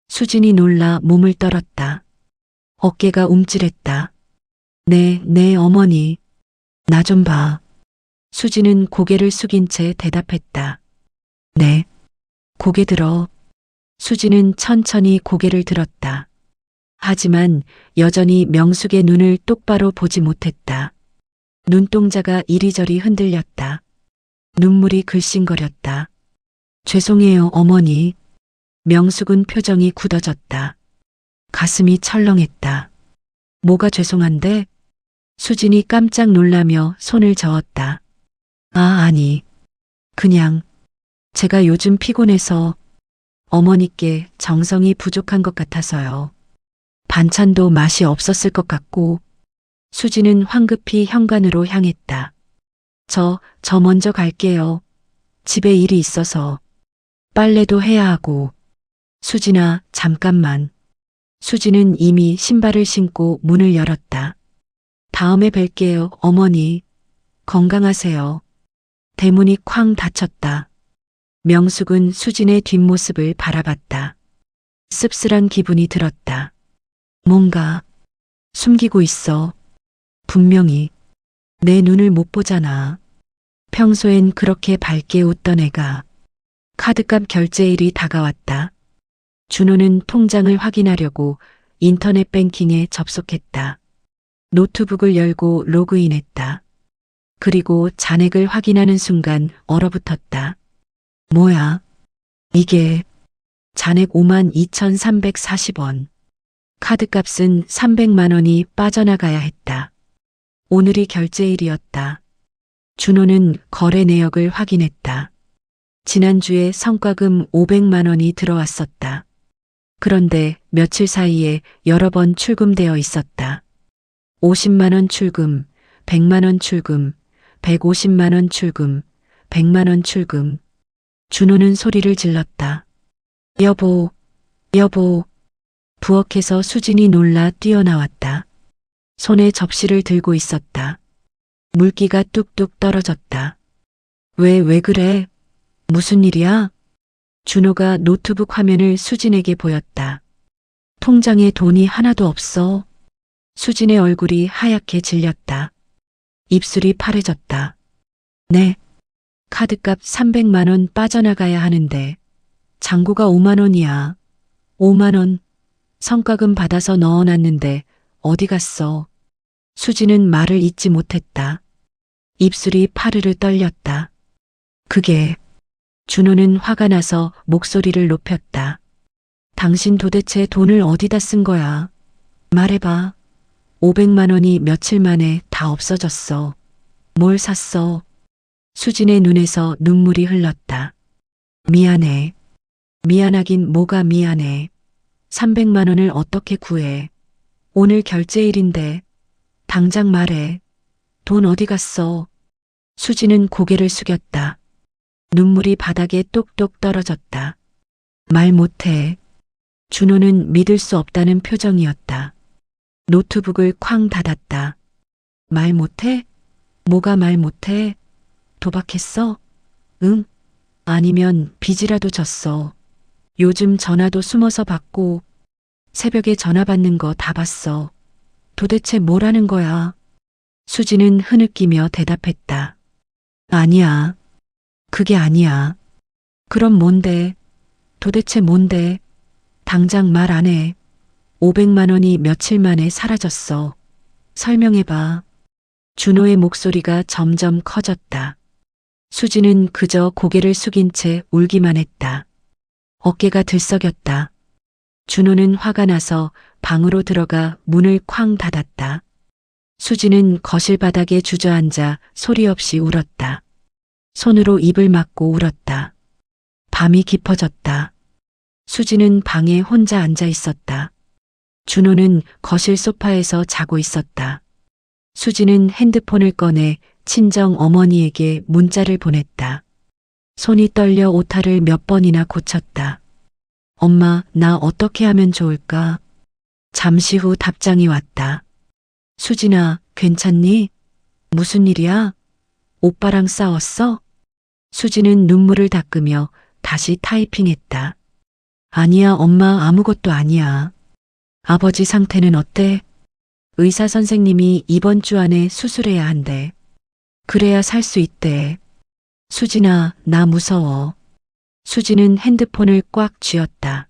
수진이 놀라 몸을 떨었다. 어깨가 움찔했다. 네, 어머니. 나 좀 봐. 수진은 고개를 숙인 채 대답했다. 네. 고개 들어. 수진은 천천히 고개를 들었다. 하지만 여전히 명숙의 눈을 똑바로 보지 못했다. 눈동자가 이리저리 흔들렸다. 눈물이 글썽거렸다. 죄송해요, 어머니. 명숙은 표정이 굳어졌다. 가슴이 철렁했다. 뭐가 죄송한데? 수진이 깜짝 놀라며 손을 저었다. 아니. 그냥 제가 요즘 피곤해서 어머니께 정성이 부족한 것 같아서요. 반찬도 맛이 없었을 것 같고. 수진은 황급히 현관으로 향했다. 저 먼저 갈게요. 집에 일이 있어서. 빨래도 해야 하고. 수진아, 잠깐만. 수진은 이미 신발을 신고 문을 열었다. 다음에 뵐게요, 어머니. 건강하세요. 대문이 쾅 닫혔다. 명숙은 수진의 뒷모습을 바라봤다. 씁쓸한 기분이 들었다. 뭔가 숨기고 있어. 분명히 내 눈을 못 보잖아. 평소엔 그렇게 밝게 웃던 애가. 카드값 결제일이 다가왔다. 준호는 통장을 확인하려고 인터넷 뱅킹에 접속했다. 노트북을 열고 로그인했다. 그리고 잔액을 확인하는 순간 얼어붙었다. 뭐야? 이게 잔액 52,340원. 카드값은 300만 원이 빠져나가야 했다. 오늘이 결제일이었다. 준호는 거래 내역을 확인했다. 지난주에 성과금 500만 원이 들어왔었다. 그런데 며칠 사이에 여러 번 출금되어 있었다. 50만 원 출금, 100만 원 출금, 150만 원 출금, 100만 원 출금. 준호는 소리를 질렀다. 여보. 부엌에서 수진이 놀라 뛰어나왔다. 손에 접시를 들고 있었다. 물기가 뚝뚝 떨어졌다. 왜 그래? 무슨 일이야? 준호가 노트북 화면을 수진에게 보였다. 통장에 돈이 하나도 없어. 수진의 얼굴이 하얗게 질렸다. 입술이 파래졌다. 네. 카드값 300만 원 빠져나가야 하는데 잔고가 5만 원이야. 5만 원. 성과금 받아서 넣어놨는데 어디 갔어? 수진은 말을 잇지 못했다. 입술이 파르르 떨렸다. 그게 준호는 화가 나서 목소리를 높였다. 당신 도대체 돈을 어디다 쓴 거야? 말해봐. 500만 원이 며칠 만에 다 없어졌어. 뭘 샀어? 수진의 눈에서 눈물이 흘렀다. 미안해. 미안하긴 뭐가 미안해. 300만 원을 어떻게 구해? 오늘 결제일인데. 당장 말해. 돈 어디 갔어? 수진은 고개를 숙였다. 눈물이 바닥에 똑똑 떨어졌다. 말 못해. 준호는 믿을 수 없다는 표정이었다. 노트북을 쾅 닫았다. 말 못해? 뭐가 말 못해? 도박했어? 응? 아니면 빚이라도 졌어. 요즘 전화도 숨어서 받고 새벽에 전화 받는 거 다 봤어. 도대체 뭐라는 거야? 수지는 흐느끼며 대답했다. 아니야. 그게 아니야. 그럼 뭔데? 도대체 뭔데? 당장 말 안 해. 500만 원이 며칠 만에 사라졌어. 설명해봐. 준호의 목소리가 점점 커졌다. 수지는 그저 고개를 숙인 채 울기만 했다. 어깨가 들썩였다. 준호는 화가 나서 방으로 들어가 문을 쾅 닫았다. 수지는 거실 바닥에 주저앉아 소리 없이 울었다. 손으로 입을 막고 울었다. 밤이 깊어졌다. 수지는 방에 혼자 앉아 있었다. 준호는 거실 소파에서 자고 있었다. 수지는 핸드폰을 꺼내 친정 어머니에게 문자를 보냈다. 손이 떨려 오타를 몇 번이나 고쳤다. 엄마, 나 어떻게 하면 좋을까? 잠시 후 답장이 왔다. 수진아, 괜찮니? 무슨 일이야? 오빠랑 싸웠어? 수지는 눈물을 닦으며 다시 타이핑했다. 아니야, 엄마, 아무것도 아니야. 아버지 상태는 어때? 의사 선생님이 이번 주 안에 수술해야 한대. 그래야 살 수 있대. 수진아, 나 무서워. 수지는 핸드폰을 꽉 쥐었다.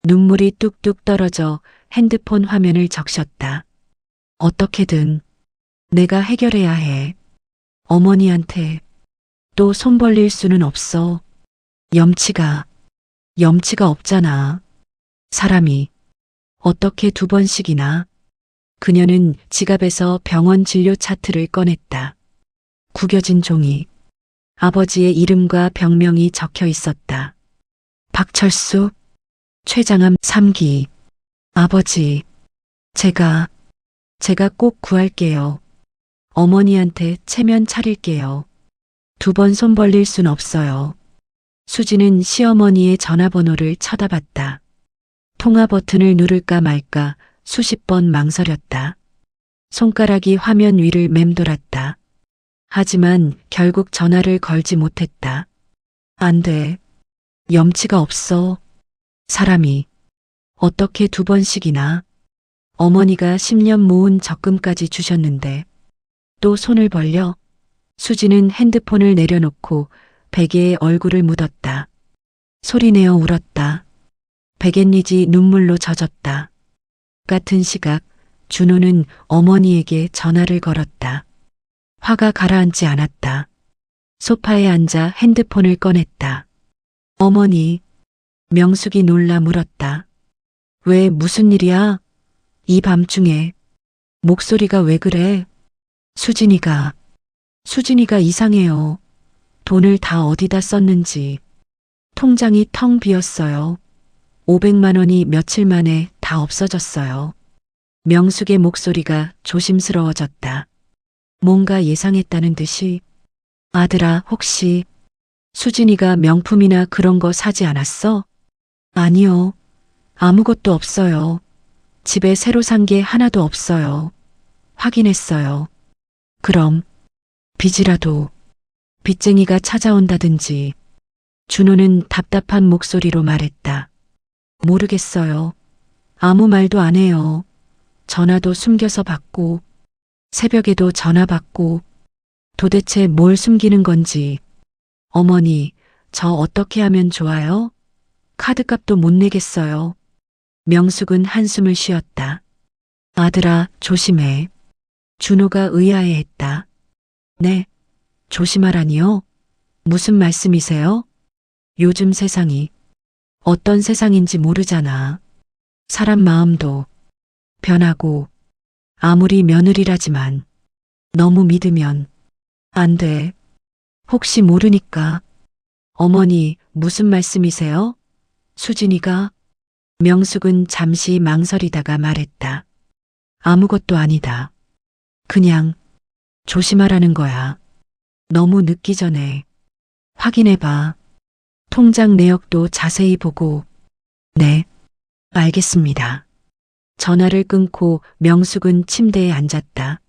눈물이 뚝뚝 떨어져 핸드폰 화면을 적셨다. 어떻게든 내가 해결해야 해. 어머니한테 또 손 벌릴 수는 없어. 염치가 없잖아. 사람이 어떻게 2번씩이나. 그녀는 지갑에서 병원 진료 차트를 꺼냈다. 구겨진 종이. 아버지의 이름과 병명이 적혀 있었다. 박철수, 췌장암 3기. 아버지, 제가 꼭 구할게요. 어머니한테 체면 차릴게요. 2번 손 벌릴 순 없어요. 수지는 시어머니의 전화번호를 쳐다봤다. 통화 버튼을 누를까 말까 수십 번 망설였다. 손가락이 화면 위를 맴돌았다. 하지만 결국 전화를 걸지 못했다. 안 돼. 염치가 없어. 사람이 어떻게 2번씩이나. 어머니가 10년 모은 적금까지 주셨는데 또 손을 벌려. 수지는 핸드폰을 내려놓고 베개에 얼굴을 묻었다. 소리내어 울었다. 베갯니지 눈물로 젖었다. 같은 시각 준호는 어머니에게 전화를 걸었다. 화가 가라앉지 않았다. 소파에 앉아 핸드폰을 꺼냈다. 어머니. 명숙이 놀라 물었다. 왜, 무슨 일이야? 이 밤중에. 목소리가 왜 그래? 수진이가 이상해요. 돈을 다 어디다 썼는지. 통장이 텅 비었어요. 500만 원이 며칠 만에 다 없어졌어요. 명숙의 목소리가 조심스러워졌다. 뭔가 예상했다는 듯이. 아들아, 혹시 수진이가 명품이나 그런 거 사지 않았어? 아니요. 아무것도 없어요. 집에 새로 산 게 하나도 없어요. 확인했어요. 그럼 빚이라도 빚쟁이가 찾아온다든지. 준호는 답답한 목소리로 말했다. 모르겠어요. 아무 말도 안 해요. 전화도 숨겨서 받고 새벽에도 전화 받고. 도대체 뭘 숨기는 건지. 어머니, 저 어떻게 하면 좋아요? 카드값도 못 내겠어요. 명숙은 한숨을 쉬었다. 아들아, 조심해. 준호가 의아해했다. 네, 조심하라니요? 무슨 말씀이세요? 요즘 세상이 어떤 세상인지 모르잖아. 사람 마음도 변하고 아무리 며느리라지만 너무 믿으면 안 돼. 혹시 모르니까. 어머니, 무슨 말씀이세요? 수진이가? 명숙은 잠시 망설이다가 말했다. 아무것도 아니다. 그냥 조심하라는 거야. 너무 늦기 전에 확인해봐. 통장 내역도 자세히 보고. 네, 알겠습니다. 전화를 끊고 명숙은 침대에 앉았다.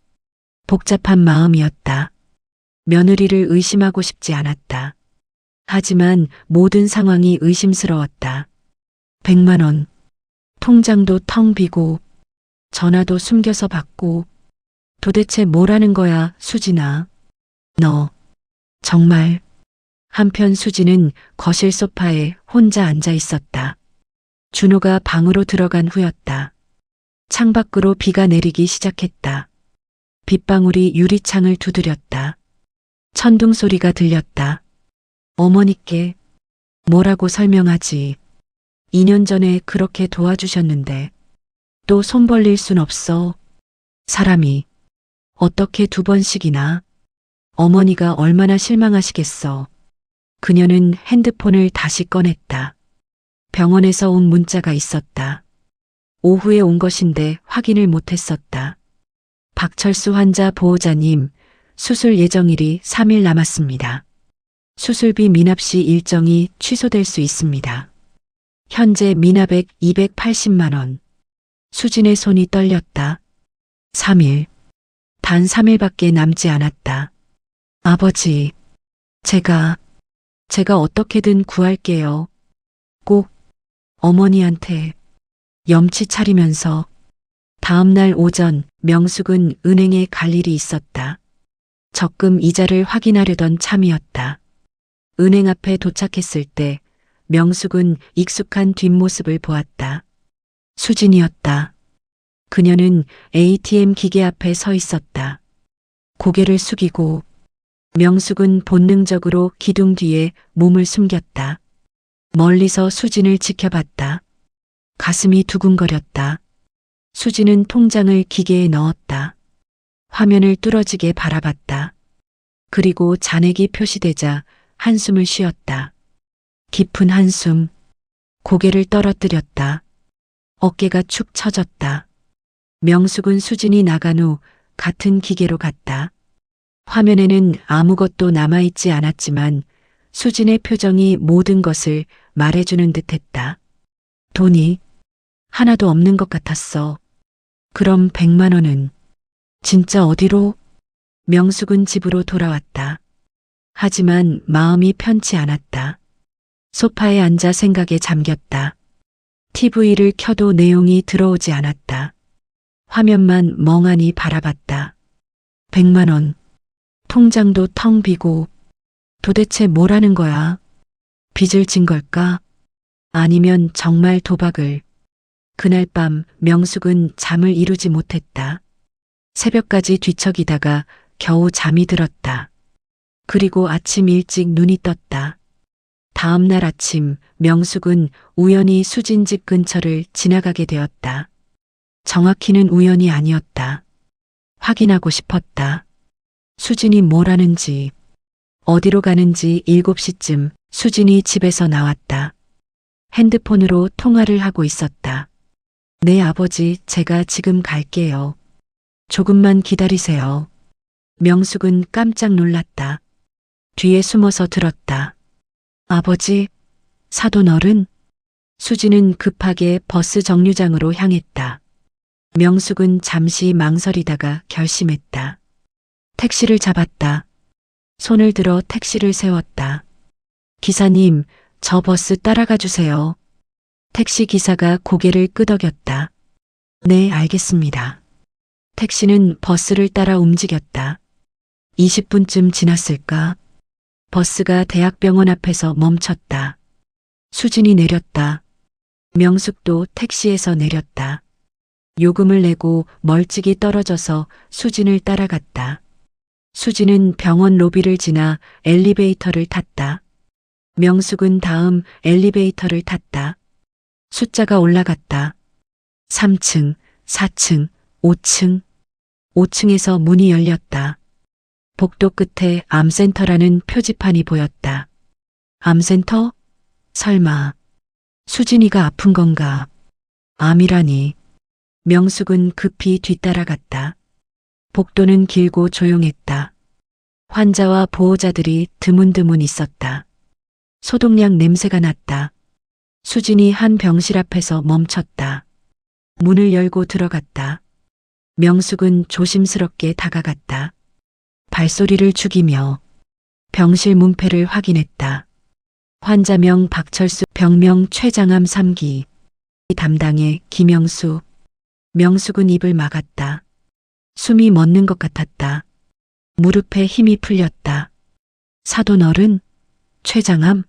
복잡한 마음이었다. 며느리를 의심하고 싶지 않았다. 하지만 모든 상황이 의심스러웠다. 100만 원. 통장도 텅 비고 전화도 숨겨서 받고 도대체 뭐라는 거야, 수진아. 너 정말. 한편 수진은 거실 소파에 혼자 앉아 있었다. 준호가 방으로 들어간 후였다. 창밖으로 비가 내리기 시작했다. 빗방울이 유리창을 두드렸다. 천둥 소리가 들렸다. 어머니께 뭐라고 설명하지. 2년 전에 그렇게 도와주셨는데 또 손 벌릴 순 없어. 사람이 어떻게 2번씩이나. 어머니가 얼마나 실망하시겠어. 그녀는 핸드폰을 다시 꺼냈다. 병원에서 온 문자가 있었다. 오후에 온 것인데 확인을 못했었다. 박철수 환자 보호자님, 수술 예정일이 3일 남았습니다. 수술비 미납 시 일정이 취소될 수 있습니다. 현재 미납액 280만 원. 수진의 손이 떨렸다. 3일. 단 3일밖에 남지 않았다. 아버지, 제가 어떻게든 구할게요. 꼭 어머니한테. 염치 차리면서 다음 날 오전 명숙은 은행에 갈 일이 있었다. 적금 이자를 확인하려던 참이었다. 은행 앞에 도착했을 때 명숙은 익숙한 뒷모습을 보았다. 수진이었다. 그녀는 ATM 기계 앞에 서 있었다. 고개를 숙이고 명숙은 본능적으로 기둥 뒤에 몸을 숨겼다. 멀리서 수진을 지켜봤다. 가슴이 두근거렸다. 수진은 통장을 기계에 넣었다. 화면을 뚫어지게 바라봤다. 그리고 잔액이 표시되자 한숨을 쉬었다. 깊은 한숨. 고개를 떨어뜨렸다. 어깨가 축 처졌다. 명숙은 수진이 나간 후 같은 기계로 갔다. 화면에는 아무것도 남아있지 않았지만 수진의 표정이 모든 것을 말해주는 듯했다. 돈이 하나도 없는 것 같았어. 그럼 100만 원은 진짜 어디로? 명숙은 집으로 돌아왔다. 하지만 마음이 편치 않았다. 소파에 앉아 생각에 잠겼다. TV를 켜도 내용이 들어오지 않았다. 화면만 멍하니 바라봤다. 100만 원. 통장도 텅 비고. 도대체 뭐라는 거야? 빚을 진 걸까? 아니면 정말 도박을. 그날 밤 명숙은 잠을 이루지 못했다. 새벽까지 뒤척이다가 겨우 잠이 들었다. 그리고 아침 일찍 눈이 떴다. 다음 날 아침 명숙은 우연히 수진 집 근처를 지나가게 되었다. 정확히는 우연이 아니었다. 확인하고 싶었다. 수진이 뭘 하는지, 어디로 가는지. 7시쯤 수진이 집에서 나왔다. 핸드폰으로 통화를 하고 있었다. 네, 아버지, 제가 지금 갈게요. 조금만 기다리세요. 명숙은 깜짝 놀랐다. 뒤에 숨어서 들었다. 아버지, 사돈 어른? 수진은 급하게 버스 정류장으로 향했다. 명숙은 잠시 망설이다가 결심했다. 택시를 잡았다. 손을 들어 택시를 세웠다. 기사님, 저 버스 따라가 주세요. 택시 기사가 고개를 끄덕였다. 네, 알겠습니다. 택시는 버스를 따라 움직였다. 20분쯤 지났을까? 버스가 대학병원 앞에서 멈췄다. 수진이 내렸다. 명숙도 택시에서 내렸다. 요금을 내고 멀찍이 떨어져서 수진을 따라갔다. 수진은 병원 로비를 지나 엘리베이터를 탔다. 명숙은 다음 엘리베이터를 탔다. 숫자가 올라갔다. 3층, 4층, 5층. 5층에서 문이 열렸다. 복도 끝에 암센터라는 표지판이 보였다. 암센터? 설마 수진이가 아픈 건가? 암이라니. 명숙은 급히 뒤따라갔다. 복도는 길고 조용했다. 환자와 보호자들이 드문드문 있었다. 소독약 냄새가 났다. 수진이 한 병실 앞에서 멈췄다. 문을 열고 들어갔다. 명숙은 조심스럽게 다가갔다. 발소리를 죽이며 병실 문패를 확인했다. 환자명 박철수, 병명 최장암 3기. 담당의 김영수. 명숙은 입을 막았다. 숨이 멎는 것 같았다. 무릎에 힘이 풀렸다. 사돈 어른? 최장암?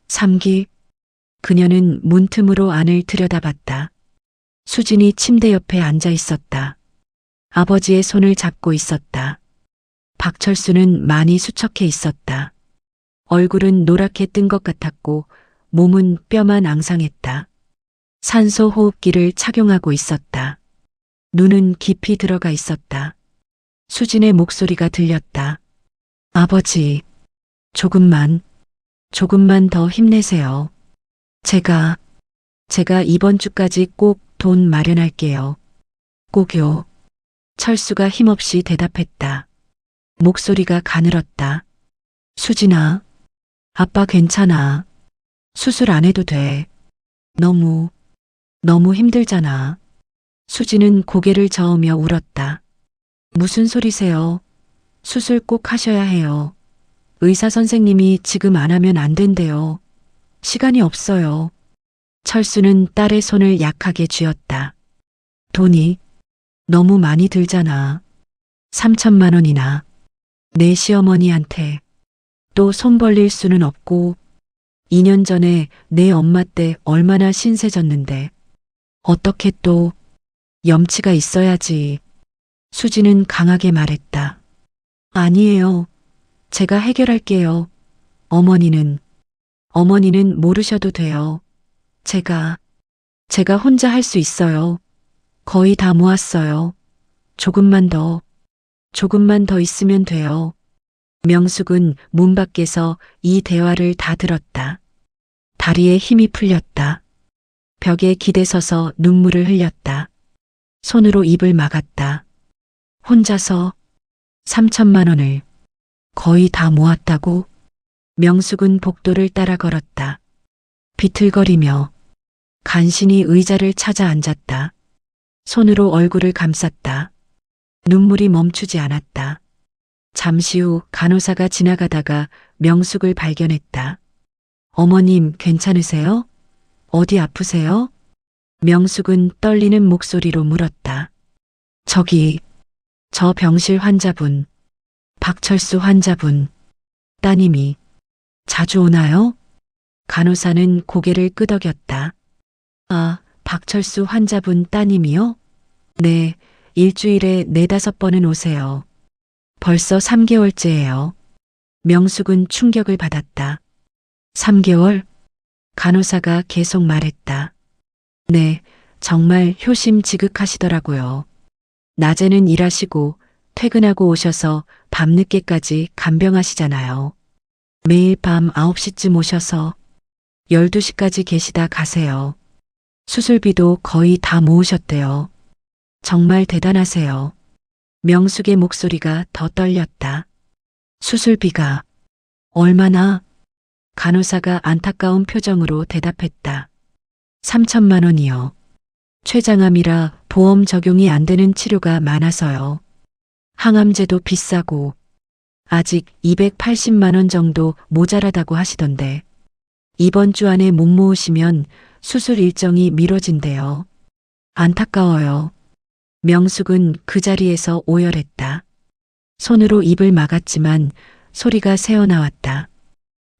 3기? 그녀는 문틈으로 안을 들여다봤다. 수진이 침대 옆에 앉아 있었다. 아버지의 손을 잡고 있었다. 박철수는 많이 수척해 있었다. 얼굴은 노랗게 뜬 것 같았고 몸은 뼈만 앙상했다. 산소 호흡기를 착용하고 있었다. 눈은 깊이 들어가 있었다. 수진의 목소리가 들렸다. 아버지, 조금만 더 힘내세요. 제가 이번 주까지 꼭 돈 마련할게요. 꼭요. 철수가 힘없이 대답했다. 목소리가 가늘었다. 수진아, 아빠 괜찮아. 수술 안 해도 돼. 너무 힘들잖아. 수진은 고개를 저으며 울었다. 무슨 소리세요? 수술 꼭 하셔야 해요. 의사 선생님이 지금 안 하면 안 된대요. 시간이 없어요. 철수는 딸의 손을 약하게 쥐었다. 돈이 너무 많이 들잖아. 3천만 원이나. 내 시어머니한테 또 손 벌릴 수는 없고 2년 전에 내 엄마 때 얼마나 신세졌는데 어떻게 또 염치가 있어야지. 수지는 강하게 말했다. 아니에요. 제가 해결할게요. 어머니는 모르셔도 돼요. 제가 혼자 할 수 있어요. 거의 다 모았어요. 조금만 더 있으면 돼요. 명숙은 문 밖에서 이 대화를 다 들었다. 다리에 힘이 풀렸다. 벽에 기대서서 눈물을 흘렸다. 손으로 입을 막았다. 혼자서 3천만 원을 거의 다 모았다고? 명숙은 복도를 따라 걸었다. 비틀거리며 간신히 의자를 찾아 앉았다. 손으로 얼굴을 감쌌다. 눈물이 멈추지 않았다. 잠시 후 간호사가 지나가다가 명숙을 발견했다. 어머님 괜찮으세요? 어디 아프세요? 명숙은 떨리는 목소리로 물었다. 저 병실 환자분, 박철수 환자분, 따님이 자주 오나요? 간호사는 고개를 끄덕였다. 아, 박철수 환자분 따님이요? 네, 일주일에 4~5번은 오세요. 벌써 3개월째예요. 명숙은 충격을 받았다. 3개월? 간호사가 계속 말했다. 네, 정말 효심지극하시더라고요. 낮에는 일하시고 퇴근하고 오셔서 밤늦게까지 간병하시잖아요. 매일 밤 9시쯤 오셔서 12시까지 계시다 가세요. 수술비도 거의 다 모으셨대요. 정말 대단하세요. 명숙의 목소리가 더 떨렸다. 수술비가 얼마나? 간호사가 안타까운 표정으로 대답했다. 3천만 원이요. 췌장암이라 보험 적용이 안 되는 치료가 많아서요. 항암제도 비싸고 아직 280만 원 정도 모자라다고 하시던데 이번 주 안에 못 모으시면 수술 일정이 미뤄진대요. 안타까워요. 명숙은 그 자리에서 오열했다. 손으로 입을 막았지만 소리가 새어나왔다.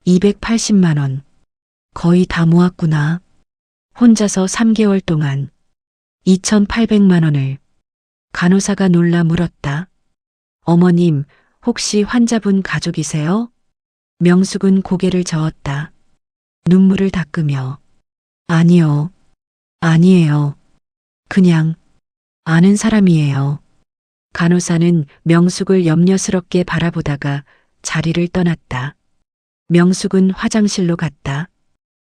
280만 원. 거의 다 모았구나. 혼자서 3개월 동안 2,800만 원을. 간호사가 놀라 물었다. 어머님, 혹시 환자분 가족이세요? 명숙은 고개를 저었다. 눈물을 닦으며 아니요, 아니에요. 그냥 아는 사람이에요. 간호사는 명숙을 염려스럽게 바라보다가 자리를 떠났다. 명숙은 화장실로 갔다.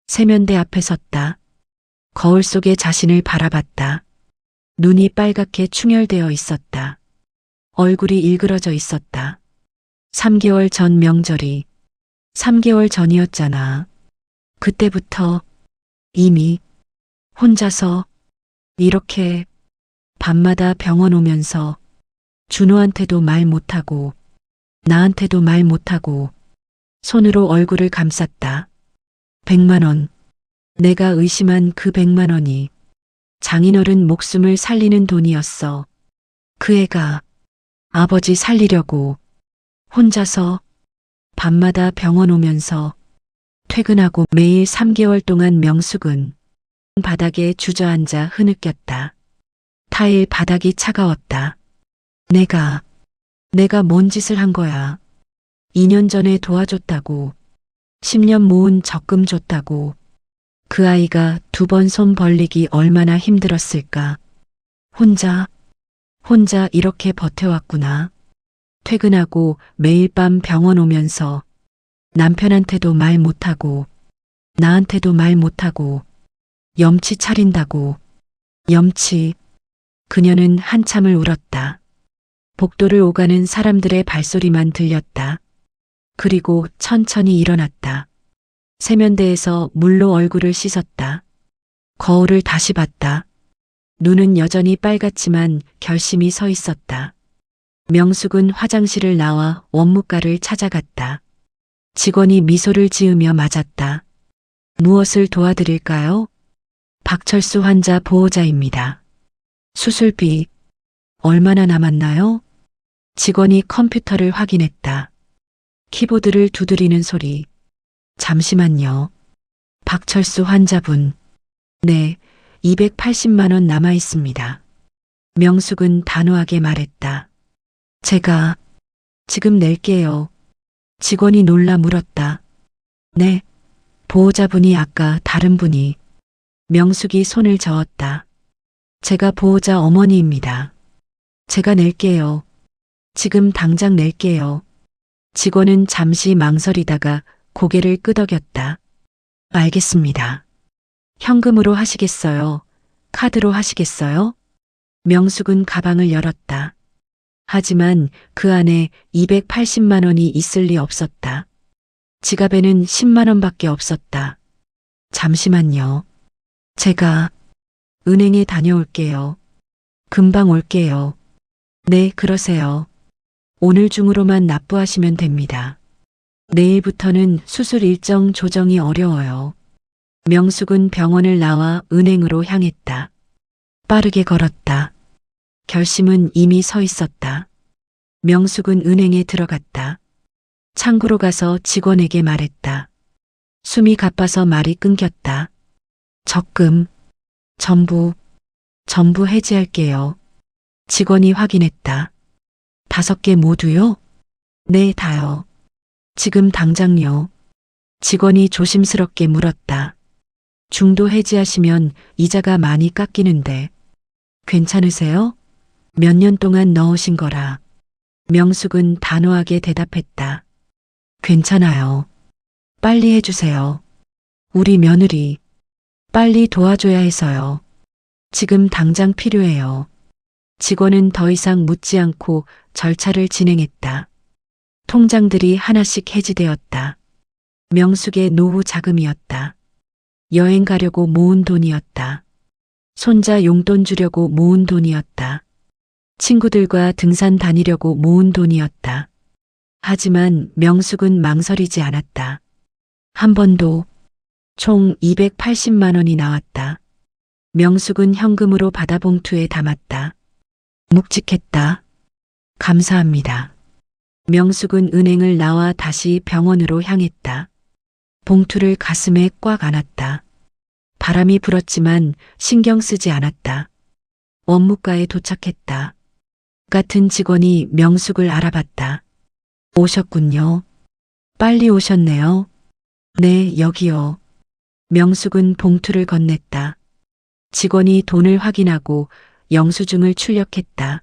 세면대 앞에 섰다. 거울 속에 자신을 바라봤다. 눈이 빨갛게 충혈되어 있었다. 얼굴이 일그러져 있었다. 3개월 전 명절이 3개월 전이었잖아. 그때부터 이미 혼자서 이렇게 밤마다 병원 오면서 준호한테도 말 못하고 나한테도 말 못하고 손으로 얼굴을 감쌌다. 100만 원. 내가 의심한 그 100만 원이 장인어른 목숨을 살리는 돈이었어. 그 애가 아버지 살리려고 혼자서 밤마다 병원 오면서 퇴근하고 매일 3개월 동안 명숙은 바닥에 주저앉아 흐느꼈다. 타일 바닥이 차가웠다. 내가 뭔 짓을 한 거야. 2년 전에 도와줬다고, 10년 모은 적금 줬다고, 그 아이가 2번 손 벌리기 얼마나 힘들었을까. 혼자 이렇게 버텨왔구나. 퇴근하고 매일 밤 병원 오면서 남편한테도 말 못하고, 나한테도 말 못하고, 염치 차린다고, 염치. 그녀는 한참을 울었다. 복도를 오가는 사람들의 발소리만 들렸다. 그리고 천천히 일어났다. 세면대에서 물로 얼굴을 씻었다. 거울을 다시 봤다. 눈은 여전히 빨갛지만 결심이 서 있었다. 명숙은 화장실을 나와 원무과를 찾아갔다. 직원이 미소를 지으며 맞았다. 무엇을 도와드릴까요? 박철수 환자 보호자입니다. 수술비 얼마나 남았나요? 직원이 컴퓨터를 확인했다. 키보드를 두드리는 소리. 잠시만요. 박철수 환자분. 네, 280만 원 남아 있습니다. 명숙은 단호하게 말했다. 제가 지금 낼게요. 직원이 놀라 물었다. 네, 보호자분이 아까 다른 분이. 명숙이 손을 저었다. 제가 보호자 어머니입니다. 제가 낼게요. 지금 당장 낼게요. 직원은 잠시 망설이다가 고개를 끄덕였다. 알겠습니다. 현금으로 하시겠어요? 카드로 하시겠어요? 명숙은 가방을 열었다. 하지만 그 안에 280만 원이 있을 리 없었다. 지갑에는 10만 원밖에 없었다. 잠시만요. 제가 은행에 다녀올게요. 금방 올게요. 네, 그러세요. 오늘 중으로만 납부하시면 됩니다. 내일부터는 수술 일정 조정이 어려워요. 명숙은 병원을 나와 은행으로 향했다. 빠르게 걸었다. 결심은 이미 서 있었다. 명숙은 은행에 들어갔다. 창구로 가서 직원에게 말했다. 숨이 가빠서 말이 끊겼다. 적금 전부 해지할게요. 직원이 확인했다. 5개 모두요? 네, 다요. 지금 당장요. 직원이 조심스럽게 물었다. 중도 해지하시면 이자가 많이 깎이는데 괜찮으세요? 몇 년 동안 넣으신 거라. 명숙은 단호하게 대답했다. 괜찮아요. 빨리 해주세요. 우리 며느리 빨리 도와줘야 해서요. 지금 당장 필요해요. 직원은 더 이상 묻지 않고 절차를 진행했다. 통장들이 하나씩 해지되었다. 명숙의 노후 자금이었다. 여행 가려고 모은 돈이었다. 손자 용돈 주려고 모은 돈이었다. 친구들과 등산 다니려고 모은 돈이었다. 하지만 명숙은 망설이지 않았다. 한 번도 총 280만 원이 나왔다. 명숙은 현금으로 바다봉투에 담았다. 묵직했다. 감사합니다. 명숙은 은행을 나와 다시 병원으로 향했다. 봉투를 가슴에 꽉 안았다. 바람이 불었지만 신경 쓰지 않았다. 원무과에 도착했다. 같은 직원이 명숙을 알아봤다. 오셨군요. 빨리 오셨네요. 네, 여기요. 명숙은 봉투를 건넸다. 직원이 돈을 확인하고 영수증을 출력했다.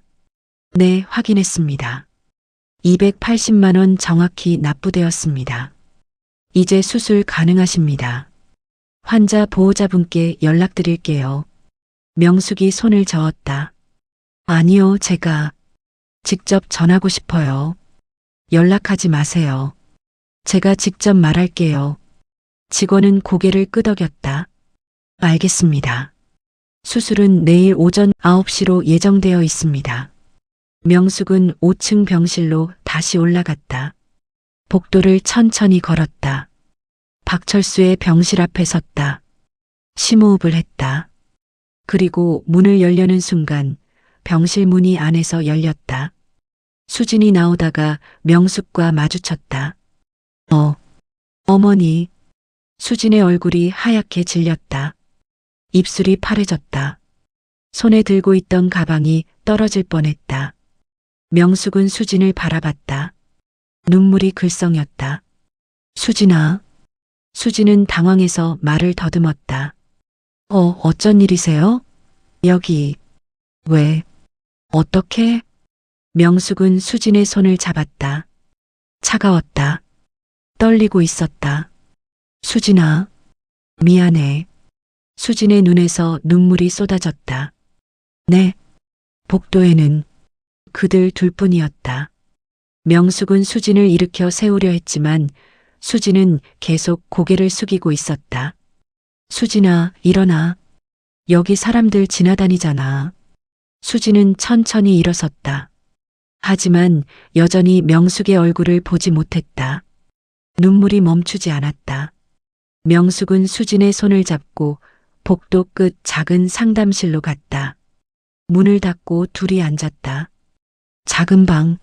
네, 확인했습니다. 280만 원 정확히 납부되었습니다. 이제 수술 가능하십니다. 환자 보호자분께 연락드릴게요. 명숙이 손을 저었다. 아니요, 제가 직접 전하고 싶어요. 연락하지 마세요. 제가 직접 말할게요. 직원은 고개를 끄덕였다. 알겠습니다. 수술은 내일 오전 9시로 예정되어 있습니다. 명숙은 5층 병실로 다시 올라갔다. 복도를 천천히 걸었다. 박철수의 병실 앞에 섰다. 심호흡을 했다. 그리고 문을 열려는 순간 병실 문이 안에서 열렸다. 수진이 나오다가 명숙과 마주쳤다. 어머니. 수진의 얼굴이 하얗게 질렸다. 입술이 파래졌다. 손에 들고 있던 가방이 떨어질 뻔했다. 명숙은 수진을 바라봤다. 눈물이 글썽였다. 수진아. 수진은 당황해서 말을 더듬었다. 어쩐 일이세요? 여기. 왜? 어떻게? 명숙은 수진의 손을 잡았다. 차가웠다. 떨리고 있었다. 수진아. 미안해. 수진의 눈에서 눈물이 쏟아졌다. 네. 복도에는 그들 둘뿐이었다. 명숙은 수진을 일으켜 세우려 했지만 수진은 계속 고개를 숙이고 있었다. 수진아, 일어나. 여기 사람들 지나다니잖아. 수진은 천천히 일어섰다. 하지만 여전히 명숙의 얼굴을 보지 못했다. 눈물이 멈추지 않았다. 명숙은 수진의 손을 잡고 복도 끝 작은 상담실로 갔다. 문을 닫고 둘이 앉았다. 작은 방,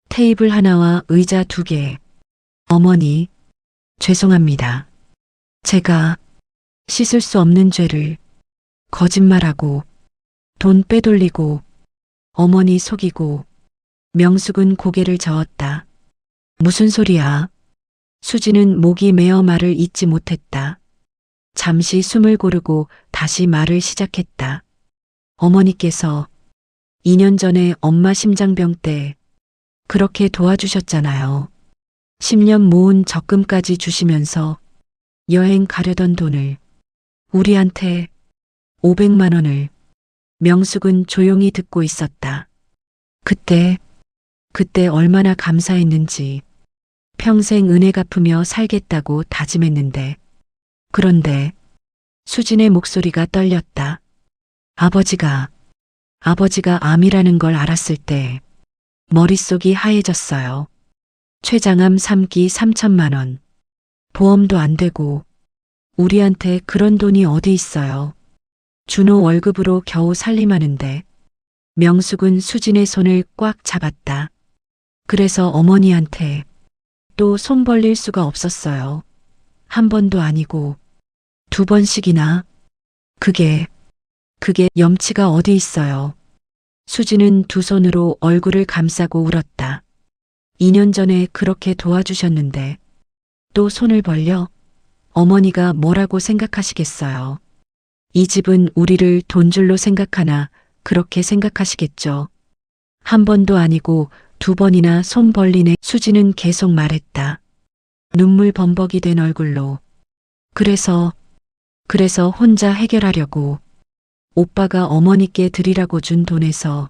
테이블 하나와 의자 2개. 어머니, 죄송합니다. 제가 씻을 수 없는 죄를 거짓말하고 돈 빼돌리고 어머니 속이고. 명숙은 고개를 저었다. 무슨 소리야? 수진은 목이 메어 말을 잇지 못했다. 잠시 숨을 고르고 다시 말을 시작했다. 어머니께서 2년 전에 엄마 심장병 때 그렇게 도와주셨잖아요. 10년 모은 적금까지 주시면서 여행 가려던 돈을 우리한테 500만 원을. 명숙은 조용히 듣고 있었다. 그때 얼마나 감사했는지. 평생 은혜 갚으며 살겠다고 다짐했는데. 그런데 수진의 목소리가 떨렸다. 아버지가 암이라는 걸 알았을 때 머릿속이 하얘졌어요. 췌장암 3기 3천만 원. 보험도 안 되고 우리한테 그런 돈이 어디 있어요. 준호 월급으로 겨우 살림하는데. 명숙은 수진의 손을 꽉 잡았다. 그래서 어머니한테 또 손 벌릴 수가 없었어요. 한 번도 아니고 2번씩이나. 그게 염치가 어디 있어요. 수진은 두 손으로 얼굴을 감싸고 울었다. 2년 전에 그렇게 도와주셨는데 또 손을 벌려? 어머니가 뭐라고 생각하시겠어요. 이 집은 우리를 돈줄로 생각하나 그렇게 생각하시겠죠. 한 번도 아니고 2번이나 손 벌리네. 수진은 계속 말했다. 눈물 범벅이 된 얼굴로. 그래서 혼자 해결하려고 오빠가 어머니께 드리라고 준 돈에서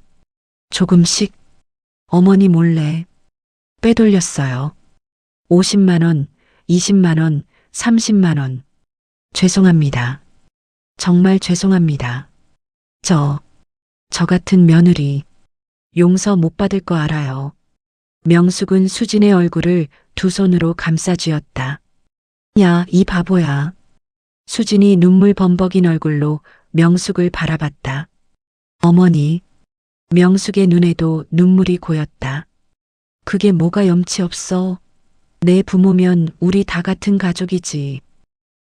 조금씩 어머니 몰래 빼돌렸어요. 50만 원, 20만 원, 30만 원. 죄송합니다. 정말 죄송합니다. 저 같은 며느리 용서 못 받을 거 알아요. 명숙은 수진의 얼굴을 두 손으로 감싸 쥐었다. 야, 이 바보야. 수진이 눈물 범벅인 얼굴로 명숙을 바라봤다. 어머니. 명숙의 눈에도 눈물이 고였다. 그게 뭐가 염치 없어. 내 부모면 우리 다 같은 가족이지.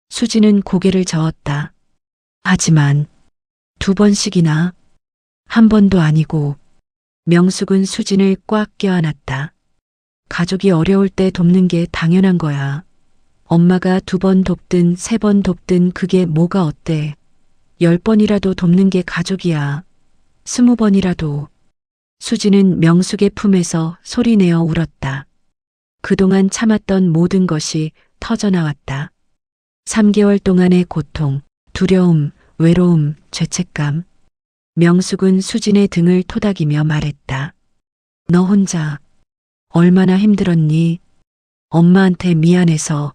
수진은 고개를 저었다. 하지만 2번씩이나. 한 번도 아니고. 명숙은 수진을 꽉 껴안았다. 가족이 어려울 때 돕는 게 당연한 거야. 엄마가 2번 돕든 3번 돕든 그게 뭐가 어때? 10번이라도 돕는 게 가족이야. 20번이라도. 수지는 명숙의 품에서 소리내어 울었다. 그동안 참았던 모든 것이 터져나왔다. 3개월 동안의 고통, 두려움, 외로움, 죄책감. 명숙은 수진의 등을 토닥이며 말했다. 너 혼자 얼마나 힘들었니? 엄마한테 미안해서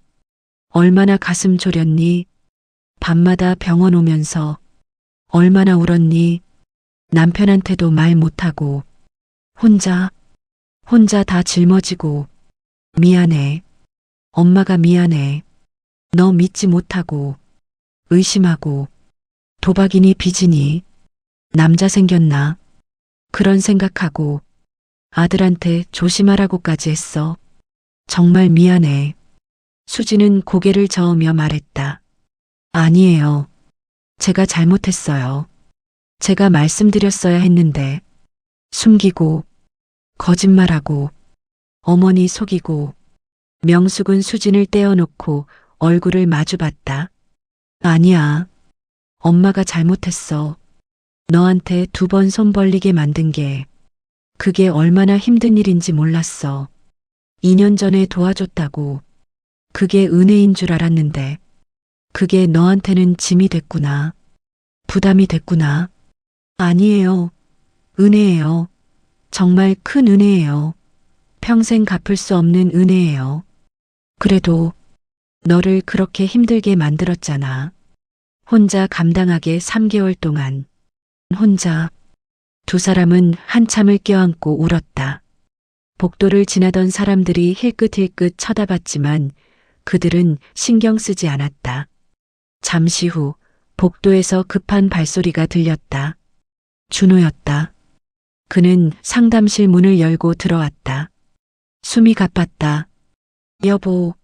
얼마나 가슴 졸였니? 밤마다 병원 오면서 얼마나 울었니? 남편한테도 말 못하고 혼자 다 짊어지고 미안해. 엄마가 미안해. 너 믿지 못하고 의심하고 도박이니 빚이니 남자 생겼나? 그런 생각하고 아들한테 조심하라고까지 했어. 정말 미안해. 수지는 고개를 저으며 말했다. 아니에요. 제가 잘못했어요. 제가 말씀드렸어야 했는데 숨기고 거짓말하고 어머니 속이고. 명숙은 수진을 떼어놓고 얼굴을 마주봤다. 아니야. 엄마가 잘못했어. 너한테 2번 손 벌리게 만든 게 그게 얼마나 힘든 일인지 몰랐어. 2년 전에 도와줬다고. 그게 은혜인 줄 알았는데 그게 너한테는 짐이 됐구나. 부담이 됐구나. 아니에요. 은혜예요. 정말 큰 은혜예요. 평생 갚을 수 없는 은혜예요. 그래도 너를 그렇게 힘들게 만들었잖아. 혼자 감당하게 3개월 동안. 혼자. 2사람은 한참을 껴안고 울었다. 복도를 지나던 사람들이 힐끗힐끗 쳐다봤지만 그들은 신경 쓰지 않았다. 잠시 후 복도에서 급한 발소리가 들렸다. 준호였다. 그는 상담실 문을 열고 들어왔다. 숨이 가빴다. 여보,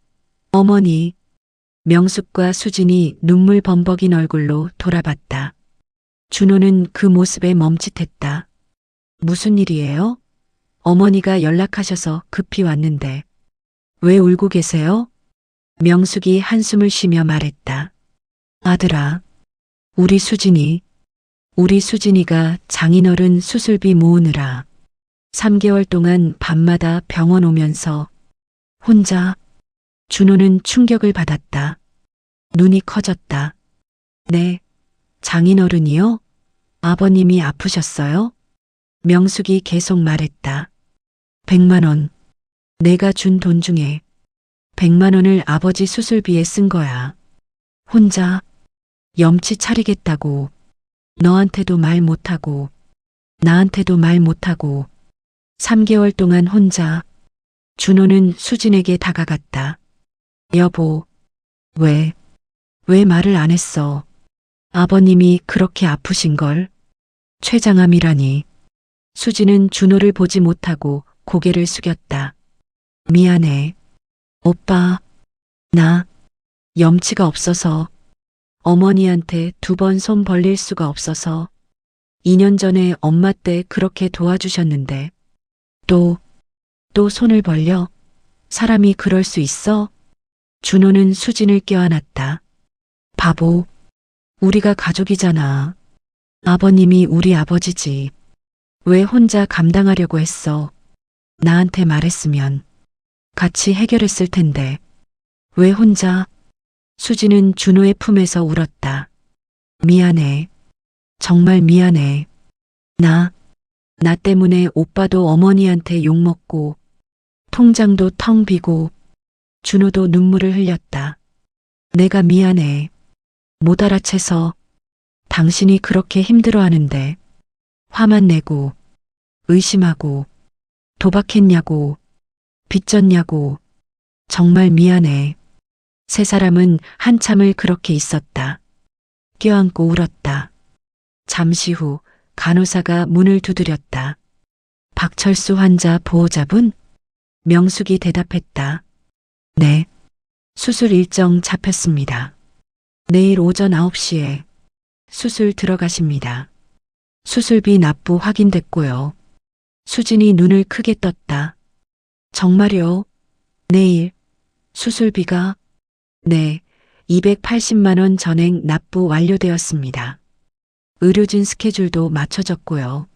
어머니. 명숙과 수진이 눈물 범벅인 얼굴로 돌아봤다. 준호는 그 모습에 멈칫했다. 무슨 일이에요? 어머니가 연락하셔서 급히 왔는데. 왜 울고 계세요? 명숙이 한숨을 쉬며 말했다. 아들아, 우리 수진이가 장인어른 수술비 모으느라 3개월 동안 밤마다 병원 오면서 혼자. 준호는 충격을 받았다. 눈이 커졌다. 네, 장인어른이요? 아버님이 아프셨어요? 명숙이 계속 말했다. 100만 원. 내가 준 돈 중에 100만 원을 아버지 수술비에 쓴 거야. 혼자 염치 차리겠다고. 너한테도 말 못하고 나한테도 말 못하고 3개월 동안 혼자. 준호는 수진에게 다가갔다. 여보, 왜 말을 안 했어? 아버님이 그렇게 아프신걸? 췌장암이라니. 수진은 준호를 보지 못하고 고개를 숙였다. 미안해. 오빠, 나 염치가 없어서 어머니한테 2번 손 벌릴 수가 없어서 2년 전에 엄마 때 그렇게 도와주셨는데 또 손을 벌려? 사람이 그럴 수 있어? 준호는 수진을 껴안았다. 바보, 우리가 가족이잖아. 아버님이 우리 아버지지. 왜 혼자 감당하려고 했어? 나한테 말했으면 같이 해결했을 텐데. 왜 혼자? 수진은 준호의 품에서 울었다. 미안해. 정말 미안해. 나 때문에 오빠도 어머니한테 욕먹고 통장도 텅 비고. 준호도 눈물을 흘렸다. 내가 미안해. 못 알아채서. 당신이 그렇게 힘들어하는데 화만 내고 의심하고 도박했냐고 빚졌냐고. 정말 미안해. 3사람은 한참을 그렇게 있었다. 껴안고 울었다. 잠시 후 간호사가 문을 두드렸다. 박철수 환자 보호자분? 명숙이 대답했다. 네. 수술 일정 잡혔습니다. 내일 오전 9시에 수술 들어가십니다. 수술비 납부 확인됐고요. 수진이 눈을 크게 떴다. 정말요? 내일 수술비가 네, 280만 원 전액 납부 완료되었습니다. 의료진 스케줄도 맞춰졌고요.